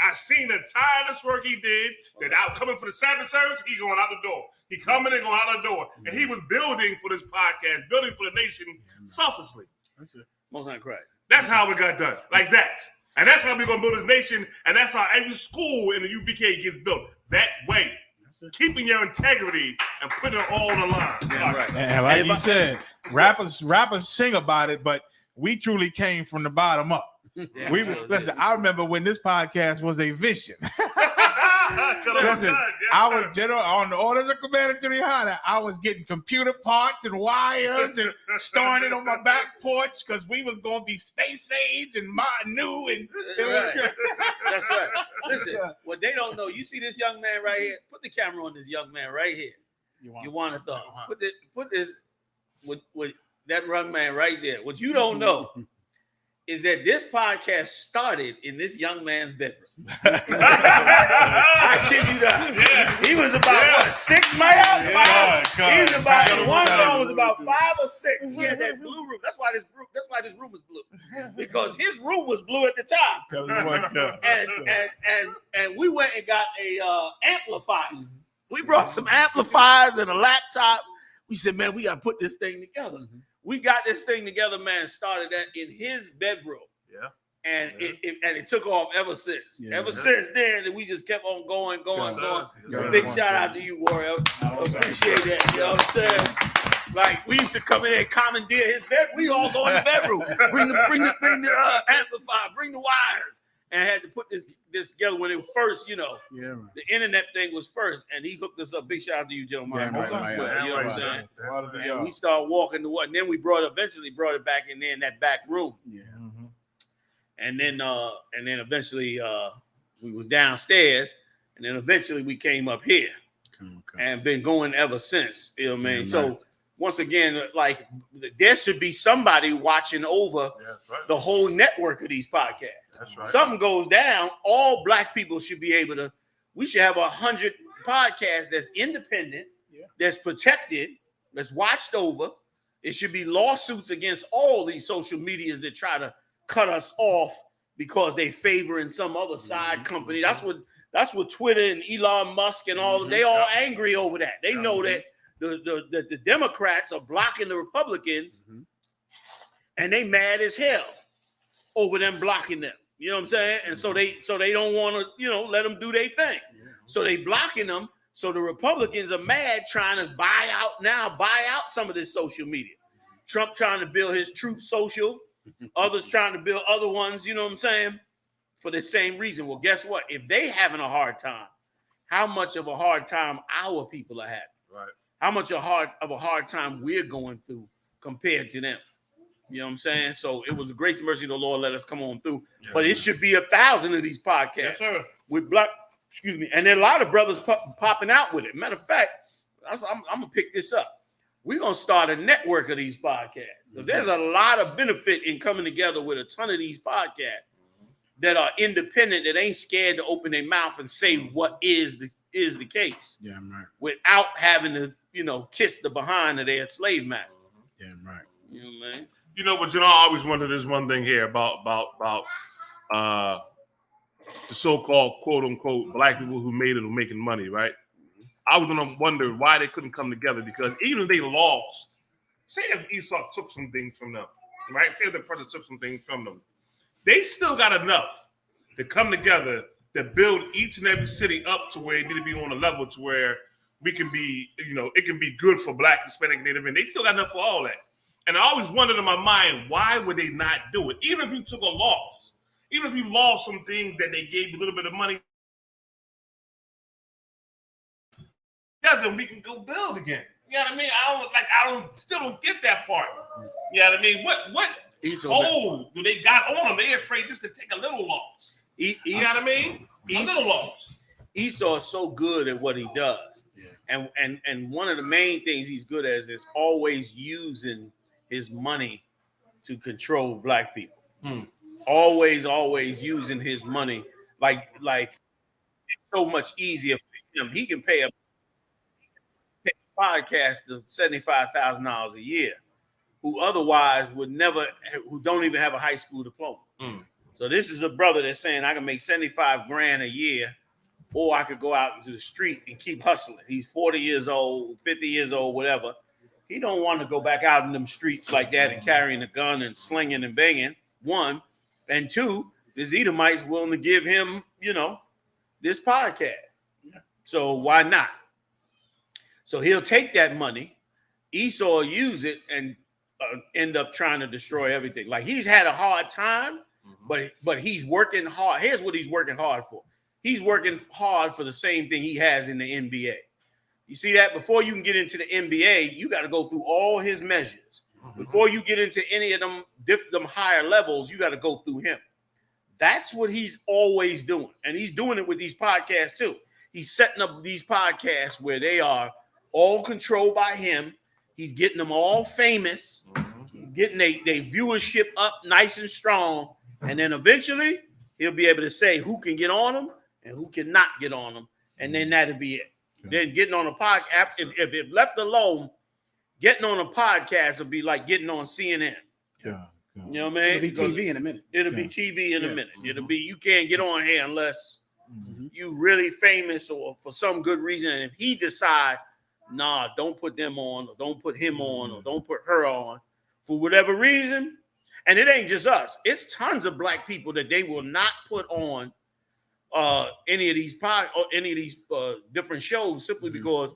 I seen the tireless work he did. That out coming for the Sabbath service, he going out the door. He coming and going out the door, and he was building for this podcast, building for the nation selflessly. That's it. Most not correct. That's how it got done, like that. And that's how we're gonna build this nation. And that's how every school in the UPK gets built that way. Keeping your integrity and putting it all on the line. Yeah, right. And like you said, rappers sing about it, but we truly came from the bottom up. Yeah, listen, I remember when this podcast was a vision. Listen, I was general on the orders of Commander Jenny Yahanna. I was getting computer parts and wires and storing it on my back porch because we was gonna be space age and new and That's right. Listen, what they don't know, you see this young man right here. Put the camera on this young man right here. You want to thought. Put this with that young man right there. What you don't know is that this podcast started in this young man's bedroom. I kid you not. Yeah. He was about 6 miles? He was about one phone was about 5 or 6. He had that blue room. That's why this room was blue. Because his room was blue at the top. And we went and got a amplifier. We brought some amplifiers and a laptop. We said, man, we gotta put this thing together. We got this thing together, man. Started that in his bedroom. Yeah. And it took off ever since. Yeah. Ever since then, we just kept on going. Big shout out to you, Warrior. Appreciate that. You know what I'm saying? Like, we used to come in there and commandeer his bed. We all go in the bedroom. Bring the amplifier, bring the wires. And I had to put this together when it was first, the internet thing was first, and he hooked us up. Big shout out to you, gentlemen. You know what I'm saying? And we started walking to what, and then we eventually brought it back in there in that back room. Yeah. And then eventually we was downstairs, and then eventually we came up here, and been going ever since. You know what I mean? So once again, like, there should be somebody watching over the whole network of these podcasts. That's right. Something goes down, all black people should be able to. We should have 100 podcasts that's independent, that's protected, that's watched over. It should be lawsuits against all these social medias that try to cut us off because they favoring some other side company. That's what Twitter and Elon Musk and all they all angry over that. They know that the Democrats are blocking the Republicans, and they mad as hell over them blocking them. You know what I'm saying? And so they don't want to, let them do their thing. So they blocking them. So the Republicans are mad, trying to buy out some of this social media. Trump trying to build his Truth Social, others trying to build other ones, you know what I'm saying, for the same reason. Well, guess what? If they having a hard time, how much of a hard time our people are having? Right. How much of a hard time we're going through compared to them? You know what I'm saying? So it was a grace and mercy of the Lord let us come on through. Yeah, but it should be 1,000 of these podcasts. Yes, sir. With black, and there are a lot of brothers popping out with it. Matter of fact, I'm gonna pick this up. We're gonna start a network of these podcasts because there's a lot of benefit in coming together with a ton of these podcasts that are independent, that ain't scared to open their mouth and say what is the case. Yeah, right. Without having to, kiss the behind of their slave master. Yeah, right. You know what I mean? But I always wonder this one thing here about the so-called quote unquote black people who made it, who making money, right? I was gonna wonder why they couldn't come together, because even if they lost, say if Esau took some things from them, right? Say if the president took some things from them, they still got enough to come together to build each and every city up to where it need to be on a level to where we can be, it can be good for Black, Hispanic, Native, and they still got enough for all that. And I always wondered in my mind, why would they not do it? Even if you took a loss, even if you lost some things that they gave you a little bit of money, yeah, then we can go build again. You know what I mean? I still don't get that part. You know what I mean? What hold do they got on them? They afraid just to take a little loss. You know what I mean? A little loss. Esau is so good at what he does. Yeah. And one of the main things he's good at is always using his money to control Black people. Always using his money like it's so much easier for him. He can pay a podcaster $75,000 a year, who otherwise would never, who don't even have a high school diploma. So this is a brother that's saying I can make $75,000 a year, or I could go out into the street and keep hustling. He's 40 years old, 50 years old, whatever. He don't want to go back out in them streets like that and carrying a gun and slinging and banging, one. And two, this Edomite's willing to give him, this podcast. So why not? So he'll take that money, Esau will use it and end up trying to destroy everything. Like, he's had a hard time, but he's working hard. Here's what he's working hard for. He's working hard for the same thing he has in the NBA. You see that? Before you can get into the NBA, you got to go through all his measures. Before you get into any of them higher levels, you got to go through him. That's what he's always doing. And he's doing it with these podcasts too. He's setting up these podcasts where they are all controlled by him. He's getting them all famous. He's getting their viewership up nice and strong. And then eventually he'll be able to say who can get on them and who cannot get on them. And then that'll be it. Then getting on a podcast, if left alone, getting on a podcast will be like getting on CNN. Yeah. You know what I mean? It'll be TV in a minute. It'll be TV in a minute. It'll be, you can't get on here unless you really famous or for some good reason. And if he decide, nah, don't put them on, or don't put him on, or don't put her on, for whatever reason, and it ain't just us. It's tons of Black people that they will not put on any of these different shows simply because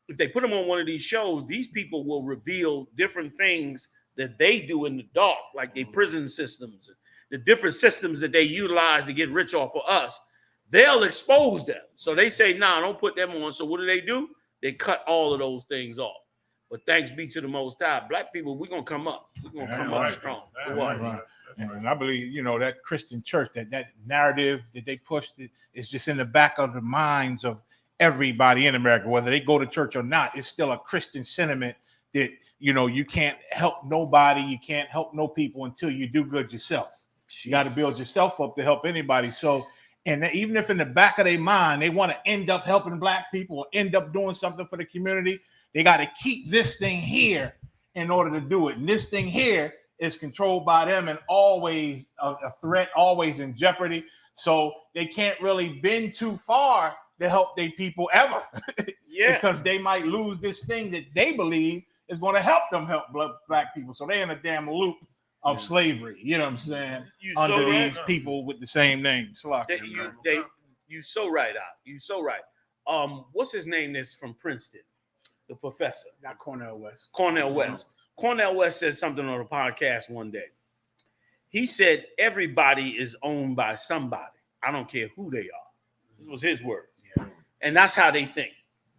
if they put them on one of these shows, these people will reveal different things that they do in the dark, like their prison systems, the different systems that they utilize to get rich off of us. They'll expose them. So they say, nah, don't put them on. So what do? They cut all of those things off. But thanks be to the Most High, Black people, we're going to come up. We're going to come up strong. Right. And I believe, that Christian church, that narrative that they pushed is just in the back of the minds of everybody in America, whether they go to church or not. It's still a Christian sentiment that, you can't help nobody. You can't help no people until you do good yourself. You got to build yourself up to help anybody. So, and even if in the back of their mind, they want to end up helping Black people or end up doing something for the community, they got to keep this thing here in order to do it. And this thing here is controlled by them and always a threat, always in jeopardy. So they can't really bend too far to help their people ever. Yeah. Because they might lose this thing that they believe is going to help them help black people. So they're in a damn loop of slavery. You know what I'm saying? Under these people with the same name. You so right, Out. You so right. What's his name that's from Princeton? The professor. Not Cornell West. Cornell West. Cornell West said something on a podcast one day. He said everybody is owned by somebody. I don't care who they are. This was his word. Yeah. And that's how they think.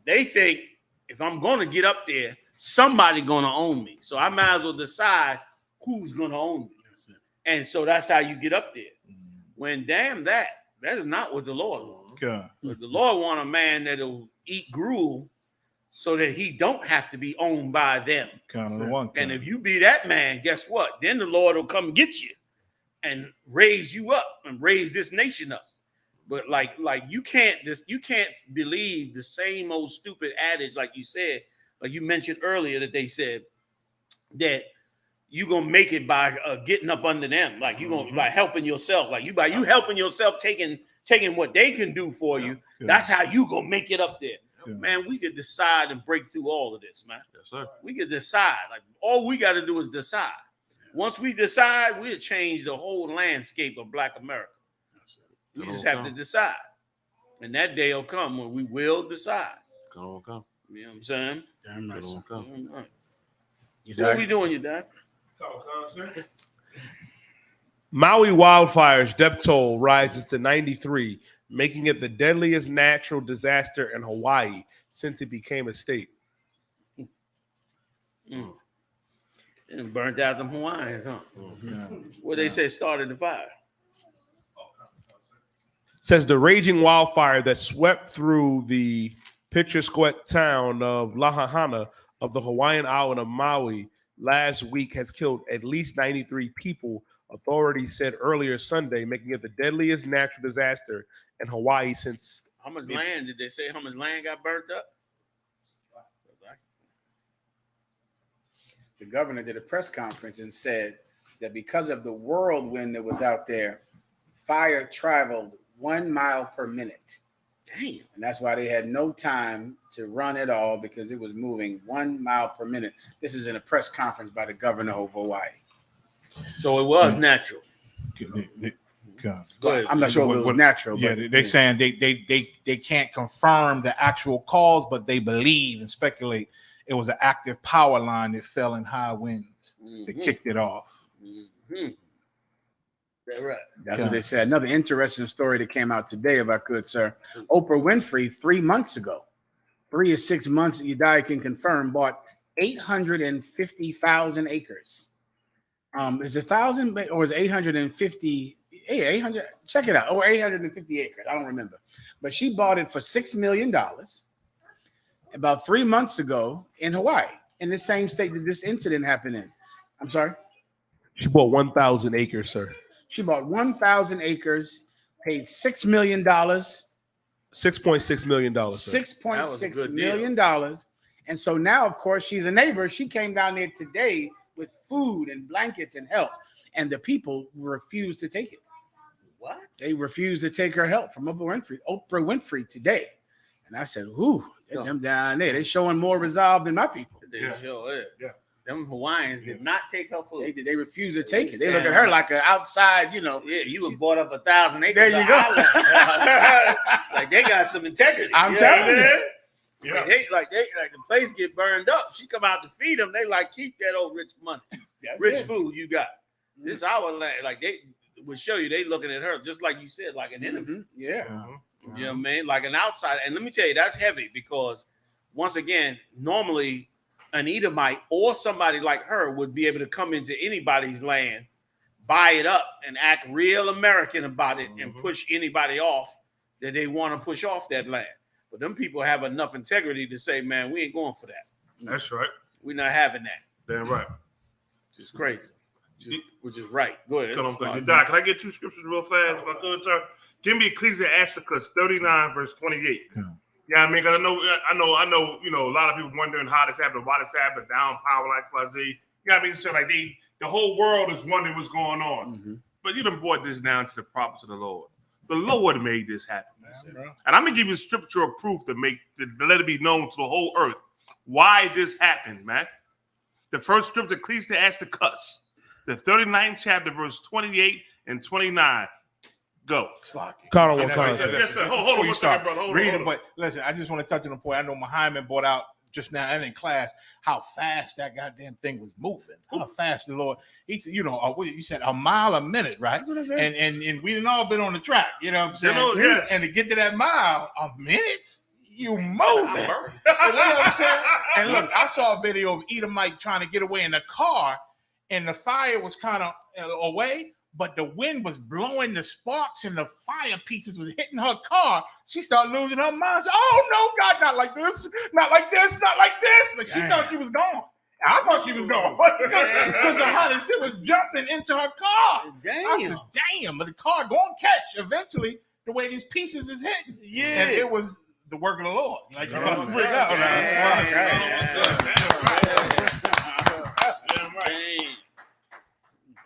They think if I'm going to get up there, somebody going to own me. So I might as well decide who's going to own me. And so that's how you get up there. When damn that is not what the Lord wants. God. But the Lord want a man that'll eat gruel so that he don't have to be owned by them. And if you be that man, guess what? Then the Lord will come get you and raise you up and raise this nation up. But like you can't believe the same old stupid adage, like you said, like you mentioned earlier, that they said that you're gonna make it by getting up under them, like you're gonna by helping yourself, like you helping yourself, taking what they can do for you. That's how you gonna make it up there. Man, we could decide and break through all of this, man. Yes, sir. We could decide. Like all we got to do is decide. Once we decide, we'll change the whole landscape of Black America. We just have to decide. And that day will come when we will decide. Come on, come. You know what I'm saying? Damn right. So what are we doing, you dad? Maui wildfires death toll rises to 93, making it the deadliest natural disaster in Hawaii since it became a state. And burnt out them Hawaiians, huh? What they say started the fire. Says the raging wildfire that swept through the picturesque town of YAHANNA of the Hawaiian island of Maui last week has killed at least 93 people, authorities said earlier Sunday, making it the deadliest natural disaster in Hawaii since. How much land did they say? How much land got burnt up? The governor did a press conference and said that because of the whirlwind that was out there, fire traveled 1 mile per minute. Damn. And that's why they had no time to run at all, because it was moving 1 mile per minute. This is in a press conference by the governor of Hawaii. So it was natural. Go ahead. I'm not sure if it was natural. Yeah, but they're saying they can't confirm the actual cause, but they believe and speculate it was an active power line that fell in high winds that kicked it off. That's right. That's what they said. Another interesting story that came out today, if I could, sir. Oprah Winfrey, 3 months ago, 3 or 6 months, Yadai can confirm, bought 850,000 acres. Is it 1,000 or is it 850? Hey, 800. Check it out. Or 850 acres. I don't remember. But she bought it for $6 million about 3 months ago in Hawaii, in the same state that this incident happened in. I'm sorry? She bought 1,000 acres, sir. She bought 1,000 acres, paid $6 million. $6.6 million. $6.6 million. And so now, of course, she's a neighbor. She came down there today with food and blankets and help. And the people refused to take it. What? They refused to take her help from Oprah Winfrey today. And I said, ooh, them down there, they showing more resolve than my people. They sure is. Yeah. Them Hawaiians did not take her food. They refuse to take it. They look at her like an outside, you know. Yeah, you were bought up 1,000 acres. There you go. Like they got some integrity. I'm telling you. Yeah. Like the place get burned up. She come out to feed them. They like, keep that old rich money, rich food you got. This is our land. Like they would show you, they looking at her just like you said, like an enemy. Yeah. You know what I mean? Like an outsider. And let me tell you, that's heavy because once again, normally an Edomite or somebody like her would be able to come into anybody's land, buy it up, and act real American about it and push anybody off that they want to push off that land. But them people have enough integrity to say, man, we ain't going for that. That's right. We're not having that. Damn right. Which is crazy. Which is right. Go ahead. Can I get 2 scriptures real fast if I could, sir? Give me Ecclesiasticus 39, verse 28. Yeah, I mean, because I know, you know, a lot of people wondering how this happened, why this happened, down power like Quasi. You know what I mean? So like the The whole world is wondering what's going on. But you done brought this down to the prophets of the Lord. The Lord made this happen. And I'm gonna give you scriptural proof to let it be known to the whole earth why this happened, man. The first scripture, Ecclesiasticus, the 39th chapter, verse 28 and 29. Go. Yes, sir. Hold on, you start, brother. Hold read on. it, but listen, I just want to touch on the point. I know Muhammad brought out just now and in class how fast that goddamn thing was moving. How fast the Lord. He said, you said a mile a minute, right? And we done all been on the track. You know what I'm saying? Yes. And to get to that mile, a minute. You moving. You know what I'm saying? And look, I saw a video of Edomite trying to get away in the car, and the fire was kind of away, but the wind was blowing the sparks and the fire pieces was hitting her car. She started losing her mind. She said, oh no, God, not like this, not like this, not like this. Like she thought she was gone. I thought she was gone because of how the shit was jumping into her car. I said, damn, but the car going to catch eventually the way these pieces is hitting. Yeah. And it was the work of the Lord. Like you must bring out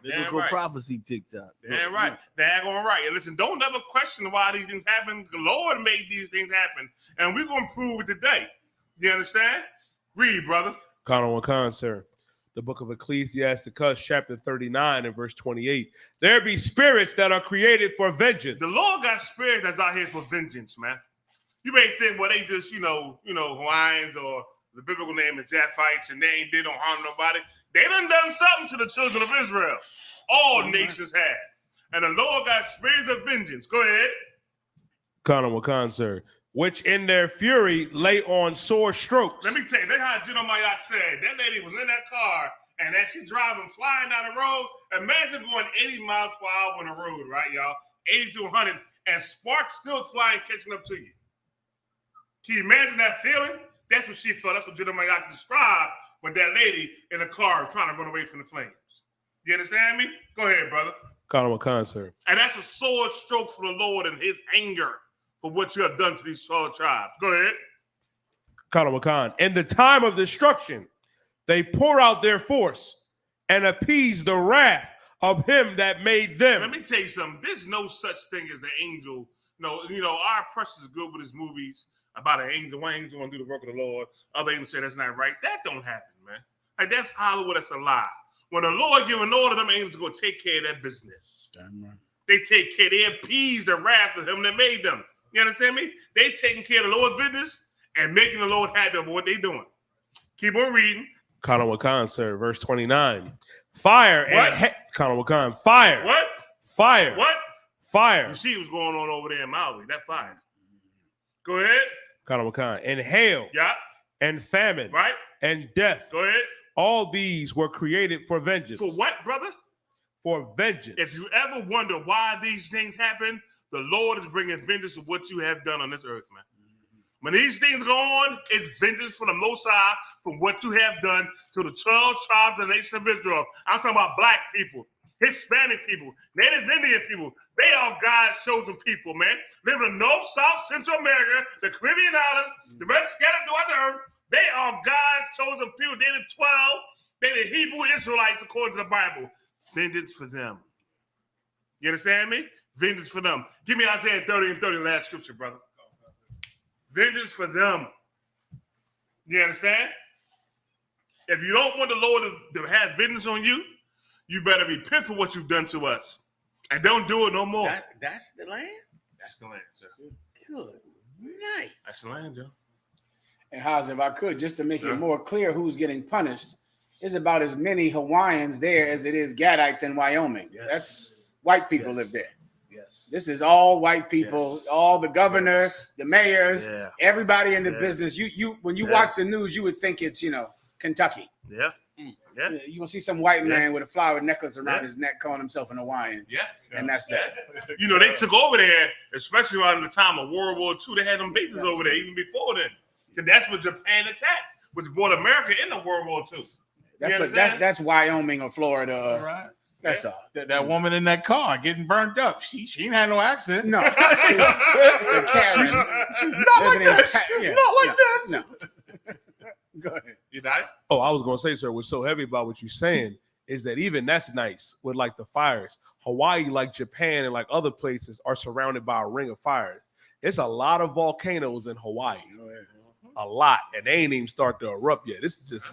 Biblical prophecy TikTok. Damn right. Daggone right. And listen, don't ever question why these things happen. The Lord made these things happen. And we're going to prove it today. You understand? Read, brother. Sir. The book of Ecclesiasticus, chapter 39 and verse 28. There be spirits that are created for vengeance. The Lord got spirits that's out here for vengeance, man. You may think, well, they just, Hawaiians or the biblical name is Japhites and they ain't did no harm to nobody. They done something to the children of Israel. All nations have. And the Lord got spirits of vengeance. Go ahead. Sir. Which in their fury lay on sore strokes. Let me tell you, that's how Jeremiah said. That lady was in that car, and as she driving, flying down the road, imagine going 80 miles per hour on the road, right, y'all? 80 to 100, and sparks still flying, catching up to you. Can you imagine that feeling? That's what she felt. That's what Jeremiah described with that lady in the car trying to run away from the flames. You understand me? Go ahead, brother. Sir. And that's a sore stroke for the Lord and his anger for what you have done to these 12 tribes. Go ahead. In the time of destruction, they pour out their force and appease the wrath of him that made them. Let me tell you something. There's no such thing as the angel. No, our press is good with his movies about an angel. One angel going to do the work of the Lord. Other angels say that's not right. That don't happen, man. Like, that's Hollywood. That's a lie. When the Lord give an order, them angels go take care of that business. They take care. They appease the wrath of him that made them. You understand me? They taking care of the Lord's business and making the Lord happy about what they doing. Keep on reading. Sir. Verse 29. Fire and fire. What? Fire. What? Fire. You see what's going on over there in Maui. That fire. Go ahead. And hail. Yeah. And famine. Right. And death. Go ahead. All these were created for vengeance. For what, brother? For vengeance. If you ever wonder why these things happen, the Lord is bringing vengeance of what you have done on this earth, man. When these things go on, it's vengeance from the Most High from what you have done to the 12 tribes of the nation of Israel. I'm talking about black people, Hispanic people, Native Indian people. They are God's chosen people, man. Living in North, South, Central America, the Caribbean islands, the rest scattered throughout the earth. They are God's chosen people. They're the 12. They're the Hebrew Israelites according to the Bible. Vengeance for them. You understand me? Vengeance for them. Give me Isaiah 30 and 30, last scripture, brother. Vengeance for them. You understand? If you don't want the Lord to have vengeance on you, you better repent for what you've done to us. And don't do it no more. That's the land? That's the land, sir. Good night. That's the land, Joe. And Haas, if I could, just to make it more clear who's getting punished, it's about as many Hawaiians there as it is Gadites in Wyoming. Yes. That's white people live there. Yes. This is all white people, all the governor, the mayors, everybody in the business. You when you watch the news, you would think it's, Kentucky. Yeah. Yeah. You gonna see some white man with a flower necklace around his neck calling himself an Hawaiian. Yeah. And that's that. They took over there, especially around the time of World War II. They had them bases over there even before then. Because that's what Japan attacked, which brought America into World War II. That's Wyoming or Florida. Right. That's all. That woman in that car getting burnt up. She ain't had no accident. No. She's not like this. Not like this. No. Go ahead. You died? Oh, I was going to say, sir, what's so heavy about what you're saying is that even that's nice with like the fires. Hawaii, like Japan and like other places, are surrounded by a ring of fire. It's a lot of volcanoes in Hawaii, a lot, and they ain't even start to erupt yet. This is just,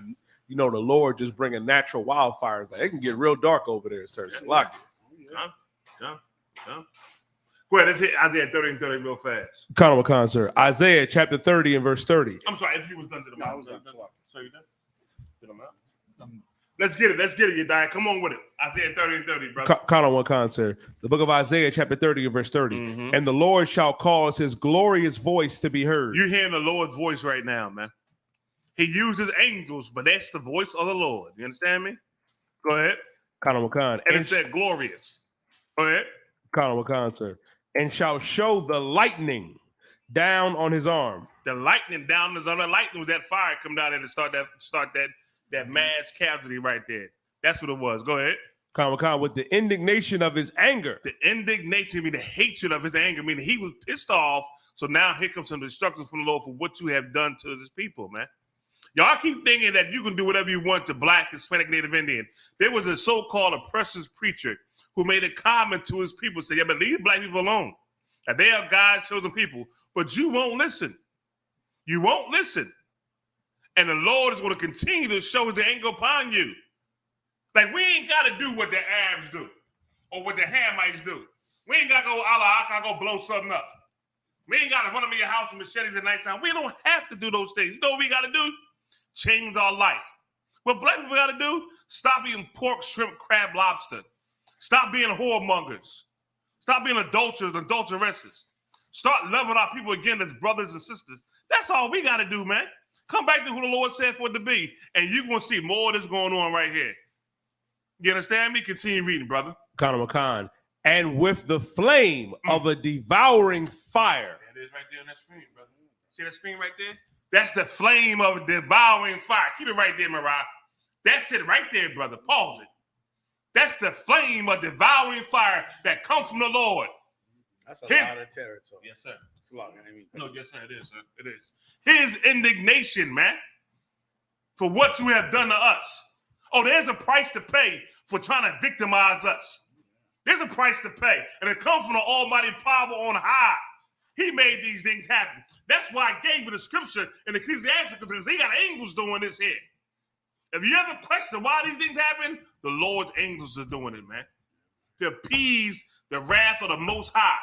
the Lord just bringing natural wildfires. Like, it can get real dark over there, sir. Go ahead, let's hit Isaiah 30 and 30 real fast. Kind of a concert. Isaiah chapter 30 and verse 30. I'm sorry, if you was done to the mouth. So you done? Get them out. Let's get it, you dying. Come on with it. Isaiah 30 and 30, brother. Kind of one concert. The book of Isaiah chapter 30 and verse 30. Mm-hmm. And the Lord shall cause his glorious voice to be heard. You're hearing the Lord's voice right now, man. He uses angels, but that's the voice of the Lord. You understand me? Go ahead. Kind of a con. And it said glorious. Go ahead. Kind of a concert. And shall show the lightning down on his arm. The lightning down on his arm. The lightning was that fire come down there to start that mass casualty right there. That's what it was. Go ahead. Con with the indignation of his anger. The indignation, meaning the hatred of his anger, meaning he was pissed off. So now here comes some instructions from the Lord for what you have done to his people, man. Y'all keep thinking that you can do whatever you want to Black, Hispanic, Native Indian. There was a so-called oppressive preacher who made a comment to his people, say, yeah, but leave Black people alone. And they are God's chosen people, but you won't listen. You won't listen. And the Lord is going to continue to show his anger upon you. Like, we ain't got to do what the Arabs do or what the Hamites do. We ain't got to go, Allah, I go blow something up. We ain't got to run up in your house with machetes at nighttime. We don't have to do those things. You know what we got to do? Change our life. What Black people got to do? Stop eating pork, shrimp, crab, lobster. Stop being whoremongers. Stop being adulterers and adulteresses. Start loving our people again as brothers and sisters. That's all we got to do, man. Come back to who the Lord said for it to be, and you're going to see more of this going on right here. You understand me? Continue reading, brother. Khan. And with the flame of a devouring fire. That is right there on that screen, brother. See that screen right there? That's the flame of a devouring fire. Keep it right there, Mariah. That's it right there, brother. Pause it. That's the flame of devouring fire that comes from the Lord. That's a lot of territory. Yes, sir. It's a lot. No, yes, sir. It is, sir. It is. His indignation, man, for what you have done to us. Oh, there's a price to pay for trying to victimize us. There's a price to pay, and it comes from the almighty power on high. He made these things happen. That's why I gave you the scripture in Ecclesiastes, because they got angels doing this here. If you ever question why these things happen, the Lord's angels are doing it, man. To appease the wrath of the Most High.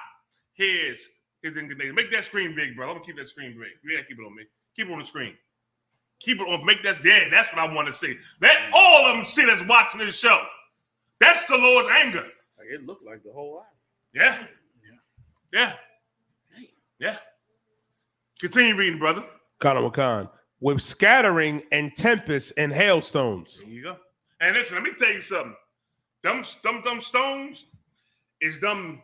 Here's his indignation. Make that screen big, bro. I'm gonna keep that screen big. You gotta keep it on me. Keep it on the screen. Keep it on. Make that. Yeah, that's what I want to see. Let all of them see that's watching this show. That's the Lord's anger. Like, it looked like the whole island. Yeah. Yeah. Yeah. Continue reading, brother. Khan. With scattering and tempests and hailstones. There you go. And listen, let me tell you something. Them stones is them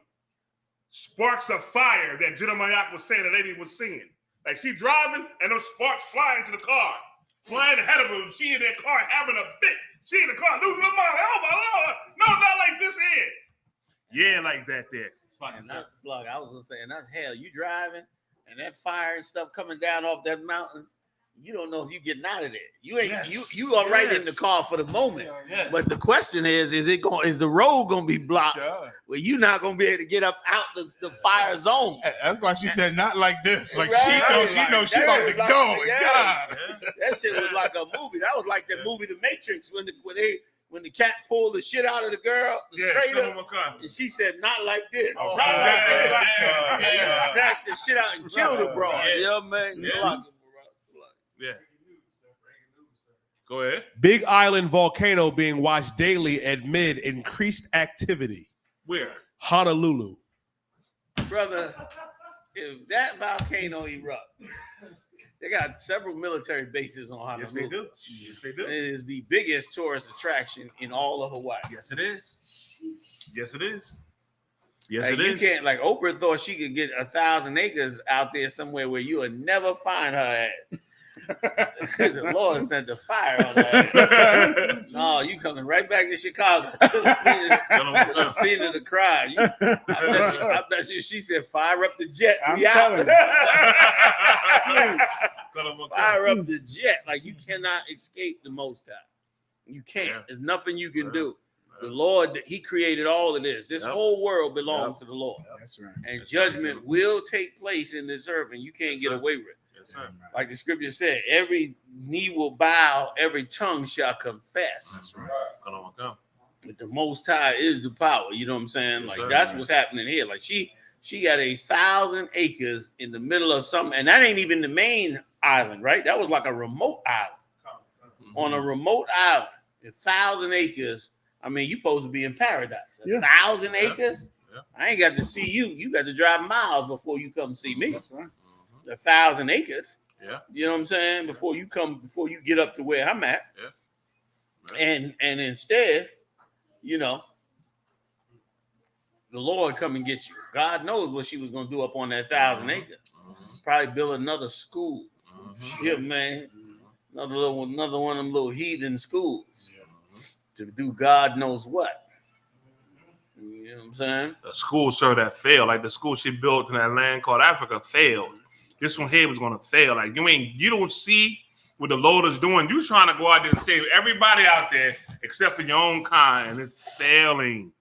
sparks of fire that Jeremiah was saying the lady was seeing. Like, she driving and those sparks flying to the car, flying ahead of her. She in that car having a fit. She in the car losing her mind. Oh my Lord! No, not like this here. Yeah, like that there. And that's like I was gonna say, and that's hell. You driving and that fire and stuff coming down off that mountain. You don't know if you're getting out of there. You ain't you are right in the car for the moment. Yes. But the question is the road gonna be blocked where you're not gonna be able to get up out the fire zone? That's why she said not like this. Like right. she knows she about to go. Yes. That shit was like a movie. That was like that movie The Matrix when the cat pulled the shit out of the girl, the trader, and she said, not like this. Oh, not like this. He snatched the shit out and killed the bro. Yeah. You know what I mean? Yeah. Go ahead. Big Island volcano being watched daily amid increased activity. Where? Honolulu. Brother, if that volcano erupts, they got several military bases on Honolulu. Yes, they do. Yes, they do. It is the biggest tourist attraction in all of Hawaii. Yes, it is. Yes, it is. Yes, like, it you is. can't, like, Oprah thought she could get 1,000 acres out there somewhere where you would never find her at. The Lord sent the fire on that. No, you coming right back to Chicago to the scene of the crime. I bet you she said, fire up the jet. I'm telling you. Fire up the jet. Like, you cannot escape the Most High. You can't. There's nothing you can do. The Lord, he created all of this. This whole world belongs to the Lord. That's right. And judgment will take place in this earth, and you can't get away with it. Like the scripture said, every knee will bow, every tongue shall confess. That's right. But the Most High is the power. You know what I'm saying? Like that's what's happening here. Like she got 1,000 acres in the middle of something, and that ain't even the main island, right? That was like a remote island. On a remote island, 1,000 acres. I mean, you supposed to be in paradise. 1,000 acres. I ain't got to see you. You got to drive miles before you come see me. That's right. 1,000 acres. Yeah. You know what I'm saying? Before you get up to where I'm at. And instead, you know, the Lord come and get you. God knows what she was gonna do up on that 1,000 acres. Probably build another school. Yeah, man. Another one of them little heathen schools. To do God knows what. You know what I'm saying? The school, sir, that failed. Like the school she built in that land called Africa failed. This one here was gonna fail. Like you don't see what the Lord is doing. You trying to go out there and save everybody out there except for your own kind. It's failing.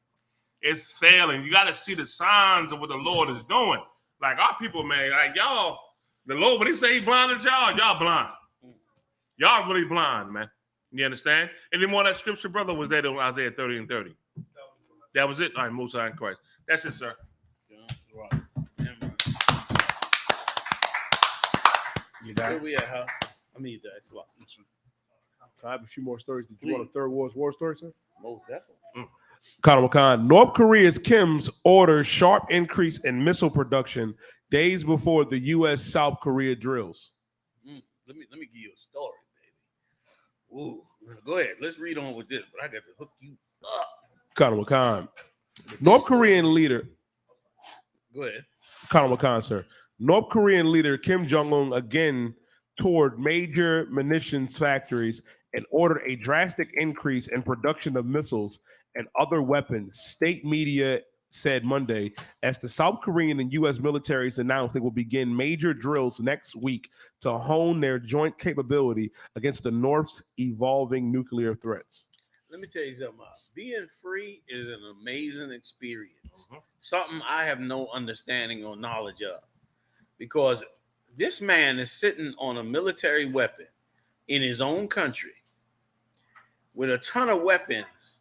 It's failing. You got to see the signs of what the Lord is doing. Like our people, man, like y'all, the Lord, when he say he blinded y'all blind. Y'all really blind, man. You understand? Any more of that scripture, brother, was that on Isaiah 30 and 30? That was it? All right, Most High in Christ. That's it, sir. You got Where we at, huh? I mean, that's a lot. I have a few more stories. Did you want a third World War story, sir? Most definitely. Khan Wakan, North Korea's Kim's orders sharp increase in missile production days before the U.S. South Korea drills. Let me give you a story, baby. Ooh, go ahead. Let's read on with this, but I got to hook you up. Khan Wakan, North Korean leader. Go ahead. Khan Wakan, sir. North Korean leader Kim Jong-un again toured major munitions factories and ordered a drastic increase in production of missiles and other weapons, state media said Monday, as the South Korean and U.S. militaries announced they will begin major drills next week to hone their joint capability against the North's evolving nuclear threats. Let me tell you something. Being free is an amazing experience. Something I have no understanding or knowledge of. Because this man is sitting on a military weapon in his own country with a ton of weapons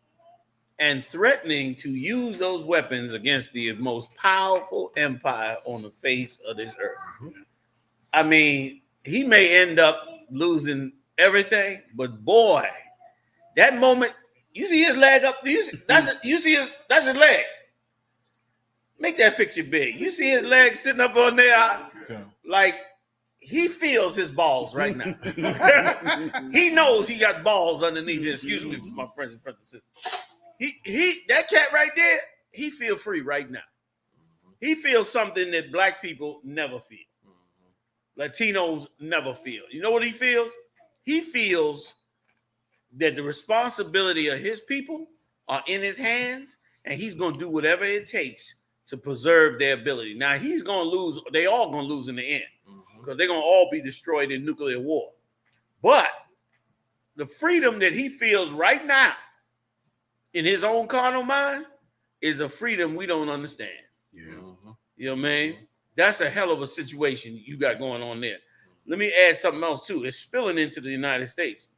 and threatening to use those weapons against the most powerful empire on the face of this earth. I mean, he may end up losing everything, but boy, that moment, you see his leg up, that's his leg. Make that picture big. You see his leg sitting up on there, like he feels his balls right now. He knows he got balls underneath it. Excuse me, my friends and brothers and sisters. He that cat right there, he feels free right now. He feels something that black people never feel. Latinos never feel. You know what he feels? He feels that the responsibility of his people are in his hands, and he's going to do whatever it takes to preserve their ability. Now, he's going to lose. They all going to lose in the end because they're going to all be destroyed in nuclear war. But the freedom that he feels right now in his own carnal mind is a freedom we don't understand. You know what I mean? That's a hell of a situation you got going on there. Let me add something else, too. It's spilling into the United States.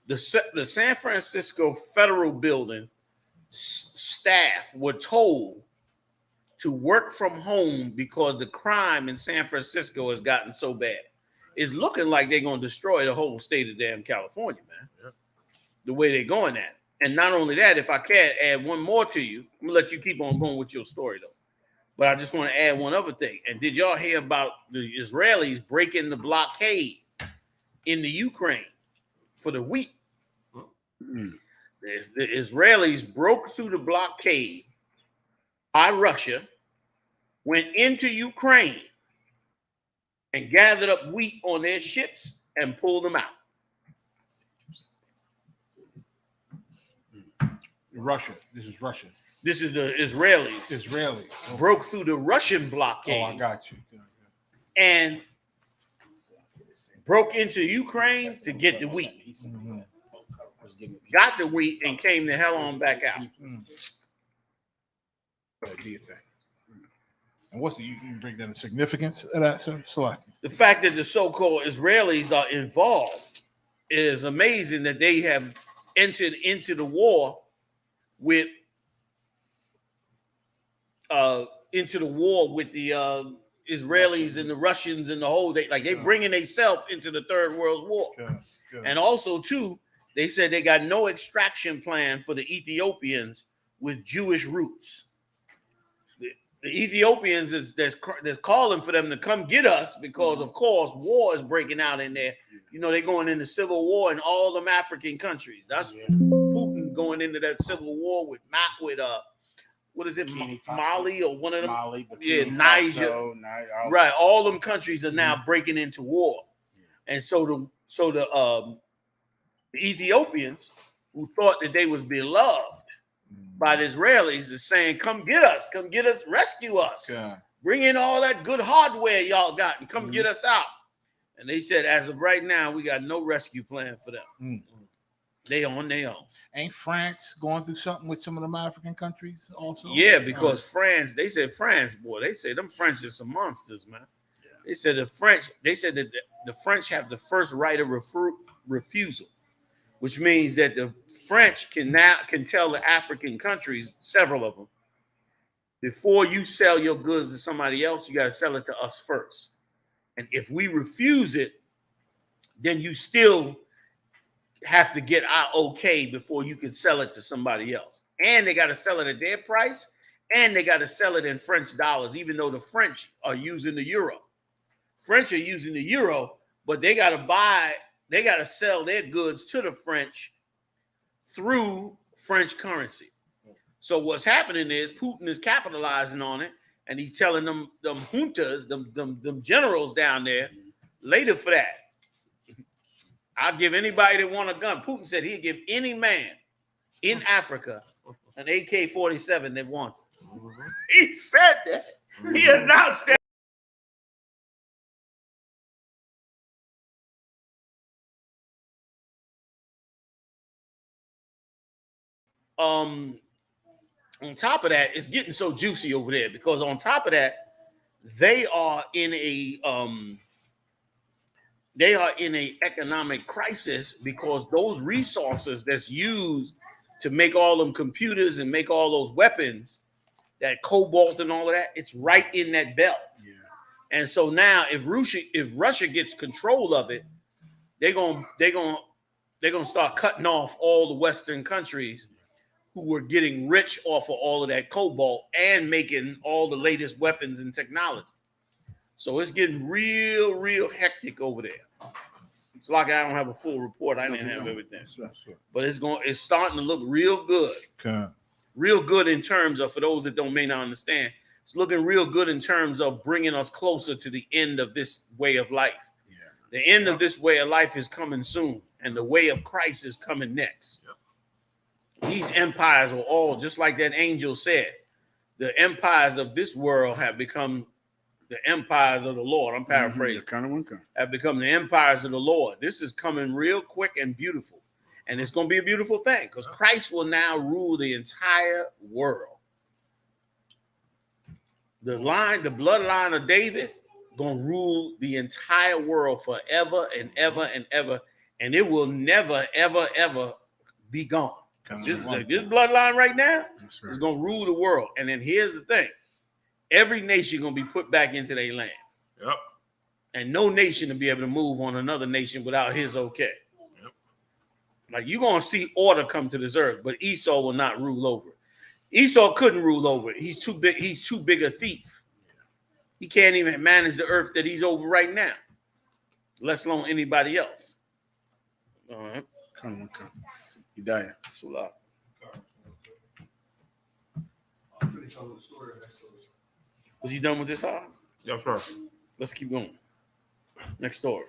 The San Francisco federal building staff were told to work from home because the crime in San Francisco has gotten so bad. It's looking like they're going to destroy the whole state of damn California, man. The way they're going at it. And not only that, if I can add one more to you, I'm going to let you keep on going with your story, though. But I just want to add one other thing. And did y'all hear about the Israelis breaking the blockade in the Ukraine for the wheat? The Israelis broke through the blockade by Russia, went into Ukraine, and gathered up wheat on their ships and pulled them out. Russia. This is Russia. This is the Israelis. Israelis broke through the Russian blockade. Oh, I got you. And broke into Ukraine to get the wheat. got the wheat, and came the hell on back out. Do you think? And what's you bring down the significance of that, sir? The fact that the so-called Israelis are involved is amazing. That they have entered into the war with the Israelis and the Russians and the whole. They bringing themselves into the Third World War. And also too, they said they got no extraction plan for the Ethiopians with Jewish roots. The Ethiopians they're calling for them to come get us because, of course, war is breaking out in there. You know, they're going into civil war in all them African countries. That's Putin going into that civil war with what is it, Mali or one of them? Niger. Right, all them countries are now breaking into war, and so the Ethiopians, who thought that they was beloved by the Israelis, is saying, come get us, rescue us. Bring in all that good hardware y'all got and come get us out. And they said, as of right now, we got no rescue plan for them. They on their own. Ain't France going through something with some of them African countries also? Yeah, because France, they said them French are some monsters, man. They said that the French have the first right of refusal, which means that the French can tell the African countries, several of them, before you sell your goods to somebody else, you got to sell it to us first. And if we refuse it, then you still have to get our okay before you can sell it to somebody else. And they got to sell it at their price, and they got to sell it in French dollars, even though the French are using the euro. French are using the euro, but they got to sell their goods to the French through French currency. So what's happening is Putin is capitalizing on it, and he's telling them juntas, them generals down there, later for that. I'll give anybody that want a gun. Putin said he'd give any man in Africa an AK-47 that wants it. He said that. He announced that. On top of that, it's getting so juicy over there because on top of that, they are in a economic crisis because those resources that's used to make all them computers and make all those weapons, that cobalt and all of that, it's right in that belt. Yeah. And so now if Russia gets control of it, they're gonna start cutting off all the Western countries who were getting rich off of all of that cobalt and making all the latest weapons and technology. So it's getting real, real hectic over there. It's like I don't have a full report. I didn't have everything. But it's starting to look real good. Okay. Real good in terms of, for those that may not understand, it's looking real good in terms of bringing us closer to the end of this way of life. Yeah. The end of this way of life is coming soon, and the way of Christ is coming next. Yep. These empires are all, just like that angel said, the empires of this world have become the empires of the Lord. I'm paraphrasing. Have become the empires of the Lord. This is coming real quick and beautiful. And it's going to be a beautiful thing because Christ will now rule the entire world. The bloodline of David, going to rule the entire world forever and ever and ever. And it will never, ever, ever be gone. This bloodline right now is going to rule the world. And then here's the thing. Every nation going to be put back into their land. Yep. And no nation to be able to move on another nation without his okay. Yep. Like you're going to see order come to this earth, but Esau will not rule over it. Esau couldn't rule over it. He's too big. He's too big a thief. He can't even manage the earth that he's over right now, let alone anybody else. All right. Come. You dying. It's a lot. Was you done with this house? Yes, sir. Let's keep going. Next story.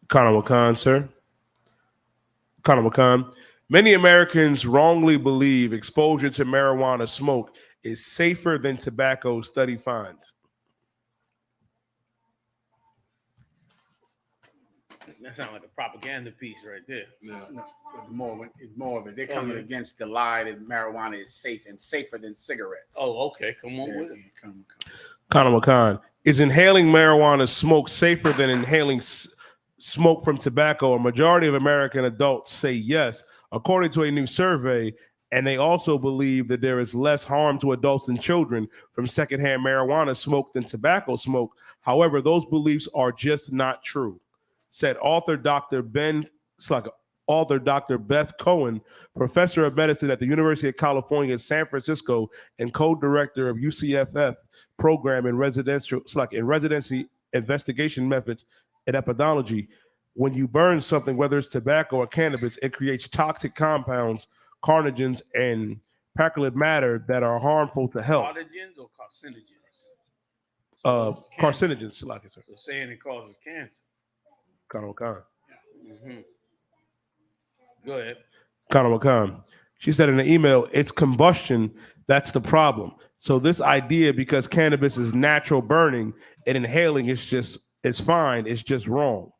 Kanawha Khan, sir. Kanawha Khan. Many Americans wrongly believe exposure to marijuana smoke is safer than tobacco, study finds. That sounds like a propaganda piece right there. No, it's more of it. They're coming against the lie that marijuana is safe and safer than cigarettes. Oh, okay. Come on with it. Khan Khan. Is inhaling marijuana smoke safer than inhaling smoke from tobacco? A majority of American adults say yes, according to a new survey. And they also believe that there is less harm to adults and children from secondhand marijuana smoke than tobacco smoke. However, those beliefs are just not true, said author Dr. Beth Cohen, professor of medicine at the University of California, San Francisco, and co-director of UCFF program in residency investigation methods and epidemiology. When you burn something, whether it's tobacco or cannabis, it creates toxic compounds, carcinogens, and particulate matter that are harmful to health. Carcinogens or carcinogens? Carcinogens, like it, sir. So saying it causes cancer. Khan. Mm-hmm. Go ahead. Khan. She said in the email, it's combustion that's the problem. So this idea, because cannabis is natural burning and inhaling is fine, it's just wrong.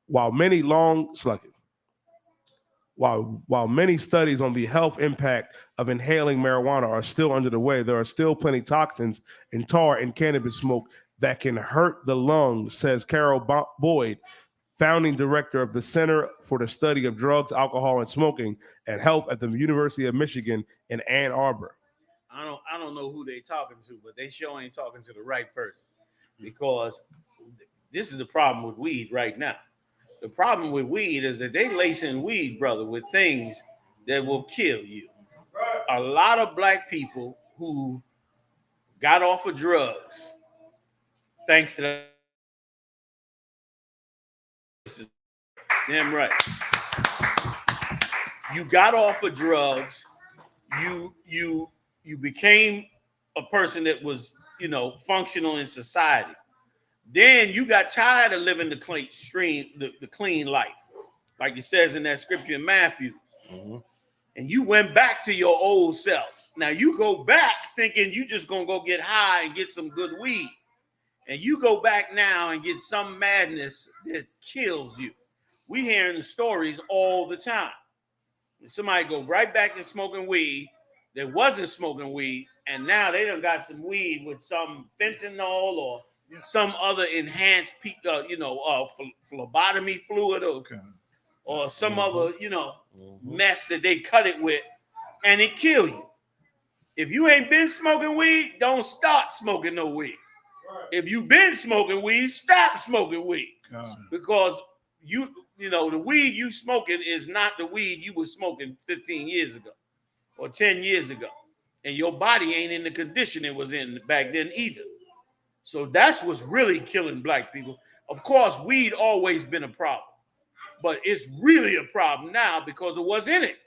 While many studies on the health impact of inhaling marijuana are still under the way, there are still plenty toxins and tar in cannabis smoke that can hurt the lungs, says Carol Boyd, founding director of the Center for the Study of Drugs, Alcohol, and Smoking and Health at the University of Michigan in Ann Arbor. I don't know who they talking to, but they sure ain't talking to the right person, because this is the problem with weed right now. The problem with weed is that they lacing weed, brother, with things that will kill you. A lot of black people who got off of drugs, thanks to that. Damn right. You got off of drugs. You became a person that was, functional in society. Then you got tired of living the clean life, like it says in that scripture in Matthew. Mm-hmm. And you went back to your old self. Now you go back thinking you just gonna go get high and get some good weed. And you go back now and get some madness that kills you. We hearing the stories all the time. And somebody go right back to smoking weed that wasn't smoking weed, and now they done got some weed with some fentanyl or some other enhanced, phlebotomy fluid or some other, mess that they cut it with, and it kill you. If you ain't been smoking weed, don't start smoking no weed. If you've been smoking weed, stop smoking weed. Because the weed you smoking is not the weed you was smoking 15 years ago or 10 years ago. And your body ain't in the condition it was in back then either. So that's what's really killing black people. Of course, weed always been a problem, but it's really a problem now because of what's in it.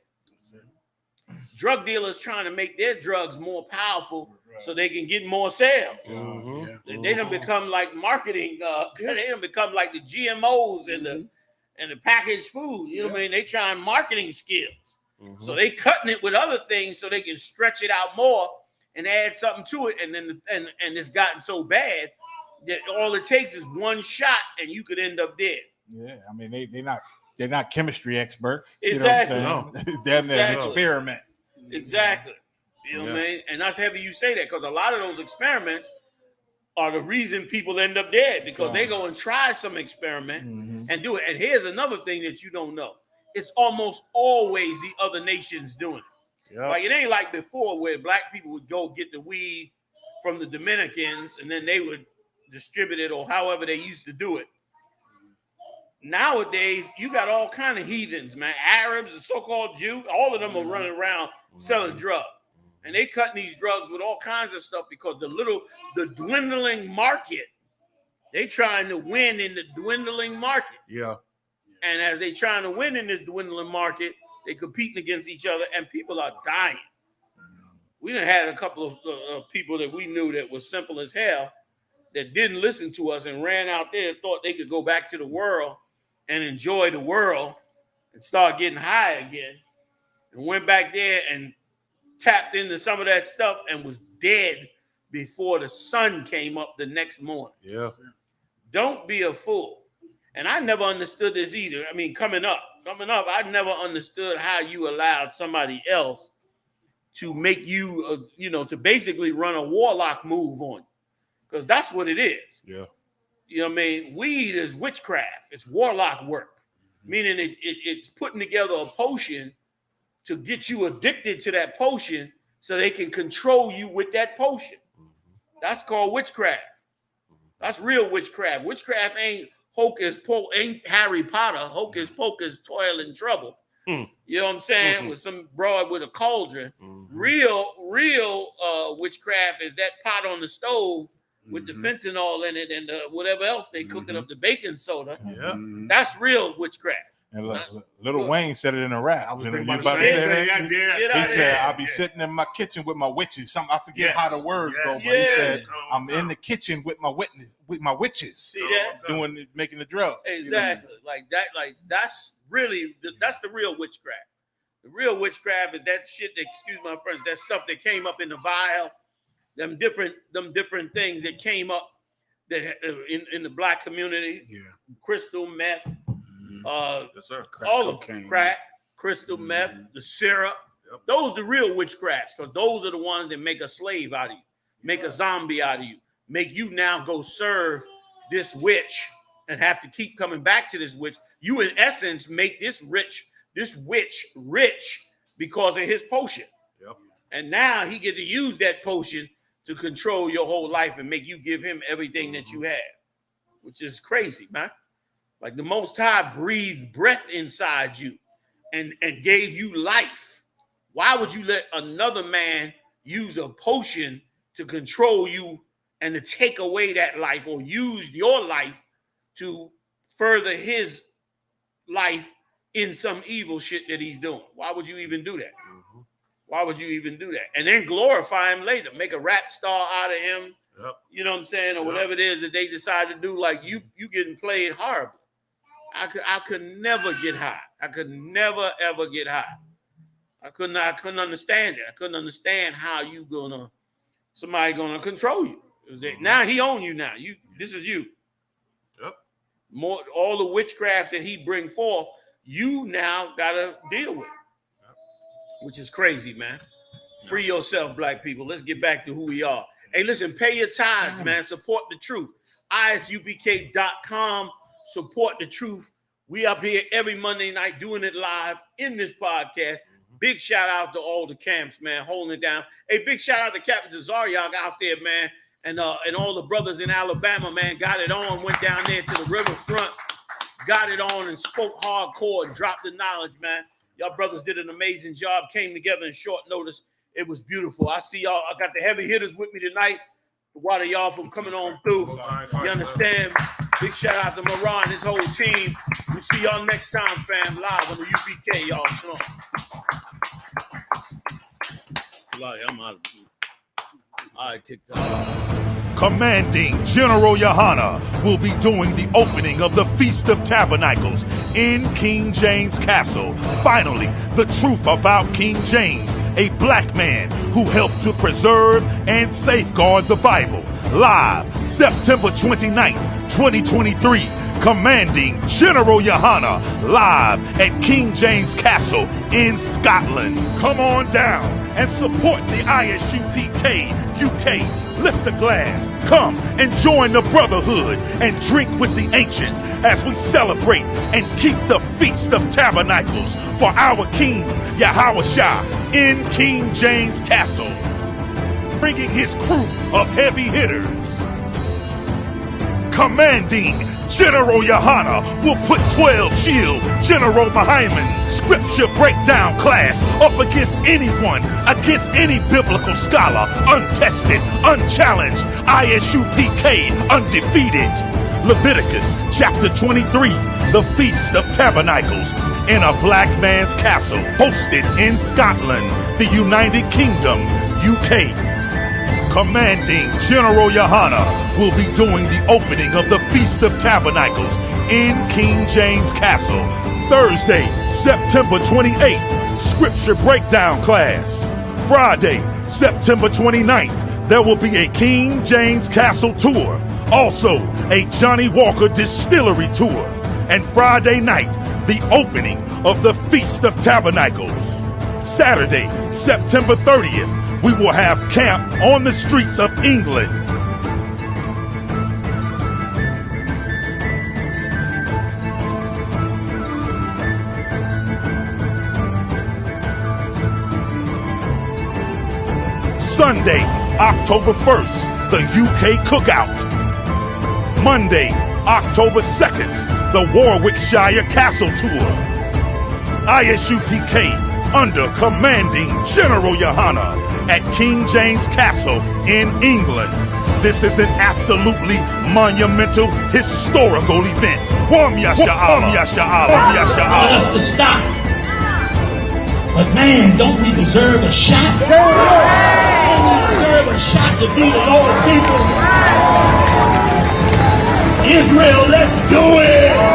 Drug dealers trying to make their drugs more powerful so they can get more sales. Mm-hmm. They done become like marketing. They done become like the GMOs and the packaged food. You know what I mean? They trying marketing skills. Mm-hmm. So they cutting it with other things so they can stretch it out more and add something to it, and then and it's gotten so bad that all it takes is one shot and you could end up dead. Yeah, I mean they're not chemistry experts. Exactly. You know what I'm saying? They're an experiment. Exactly. You know what I mean? And that's heavy you say that, because a lot of those experiments are the reason people end up dead, because they go and try some experiment and do it. And here's another thing that you don't know. It's almost always the other nations doing it. Yep. Like, it ain't like before where black people would go get the weed from the Dominicans and then they would distribute it, or however they used to do it. Nowadays, you got all kind of heathens, man. Arabs and so-called Jews, all of them are running around selling drugs. And they cutting these drugs with all kinds of stuff because the dwindling market, they trying to win in the dwindling market. Yeah. And as they trying to win in this dwindling market, they competing against each other, and people are dying. We done had a couple of people that we knew that was simple as hell that didn't listen to us and ran out there, thought they could go back to the world and enjoy the world and start getting high again, and went back there and tapped into some of that stuff and was dead before the sun came up the next morning. Yeah. Don't be a fool. And I never understood this either. I mean, coming up, I never understood how you allowed somebody else to make you, to basically run a warlock move on you. Because that's what it is. Yeah. You know what I mean? Weed is witchcraft. It's warlock work. Meaning it's putting together a potion to get you addicted to that potion so they can control you with that potion. That's called witchcraft. That's real witchcraft. Witchcraft ain't hocus pocus, ain't Harry Potter. Hocus pocus, toil and trouble. You know what I'm saying? With some broad with a cauldron. Real witchcraft is that pot on the stove with the fentanyl in it and whatever else they cooking up, the baking soda. Yeah. That's real witchcraft. And Little Wayne said it in a rap. You about to say that? He said, "I'll be sitting in my kitchen with my witches." I forget how the words go, but he said, "I'm in the kitchen with my witches." See that? Making the drug. Exactly. Like that. Like that's the real witchcraft. The real witchcraft is that shit that, excuse my friends, that stuff that came up in the vial, them different things that came up that in the black community. Yeah. Crystal meth. Yes, sir. All of crack, crystal meth, the syrup. Those are the real witchcrafts, because those are the ones that make a slave out of you, make a zombie out of you, make you now go serve this witch and have to keep coming back to this witch. You, in essence, make this witch rich because of his potion. Yep. And now he get to use that potion to control your whole life and make you give him everything that you have, which is crazy, man. Like the Most High breathed breath inside you and gave you life. Why would you let another man use a potion to control you and to take away that life, or use your life to further his life in some evil shit that he's doing? Why would you even do that? Why would you even do that? And then glorify him later, make a rap star out of him. Yep. You know what I'm saying? Or whatever it is that they decide to do. Like you getting played horrible. I could never get high. I could never ever get high. I couldn't understand it. I couldn't understand how somebody gonna control you. Now he own you now. This is you. Yep. More all the witchcraft that he bring forth, you now gotta deal with. Yep. Which is crazy, man. Free yourself, black people. Let's get back to who we are. Hey, listen, pay your tithes, man. Support the truth. I.S.U.P.K.com. Support the truth. We up here every Monday night doing it live in this podcast. Big shout out to all the camps, man, holding it down. Hey, big shout out to Captain Zariak out there, man, and all the brothers in Alabama, man, got it on, went down there to the riverfront, got it on and spoke hardcore and dropped the knowledge, man. Y'all brothers did an amazing job, came together in short notice. It was beautiful. I see y'all. I got the heavy hitters with me tonight. A lot of y'all from coming on through. You understand? Big shout out to Moran and his whole team. We see y'all next time, fam, live on the U.P.K, y'all. Shalom. I'm out of here. All right, TikTok. Commanding General YAHANNA will be doing the opening of the Feast of Tabernacles in King James Castle. Finally, the truth about King James, a black man who helped to preserve and safeguard the Bible. Live September 29th, 2023. Commanding General YAHANNA live at King James Castle in Scotland. Come on down and support the I.S.U.P.K. UK. Lift the glass, come and join the brotherhood and drink with the ancient as we celebrate and keep the Feast of Tabernacles for our King Yahawashi in King James Castle, bringing his crew of heavy hitters. Commanding General YAHANNA will put 12 chill General Muhammad scripture breakdown class up against anyone, against any biblical scholar, untested, unchallenged, I.S.U.P.K, undefeated. Leviticus chapter 23, the Feast of Tabernacles in a black man's castle, hosted in Scotland, the United Kingdom, UK. Commanding General YAHANNA will be doing the opening of the Feast of Tabernacles in King James Castle, Thursday, September 28th, Scripture Breakdown class. Friday, September 29th, there will be a King James Castle tour, also a Johnny Walker Distillery tour. And Friday night, the opening of the Feast of Tabernacles. Saturday, September 30th, we will have camp on the streets of England. Sunday, October 1st, the UK Cookout. Monday, October 2nd, the Warwickshire Castle Tour. I.S.U.P.K. under commanding General YAHANNA at King James Castle in England. This is an absolutely monumental, historical event. Wam Yasha'Allah. Want us to stop. But man, don't we deserve a shot? Don't we deserve a shot to be the Lord's people? Israel, let's do it!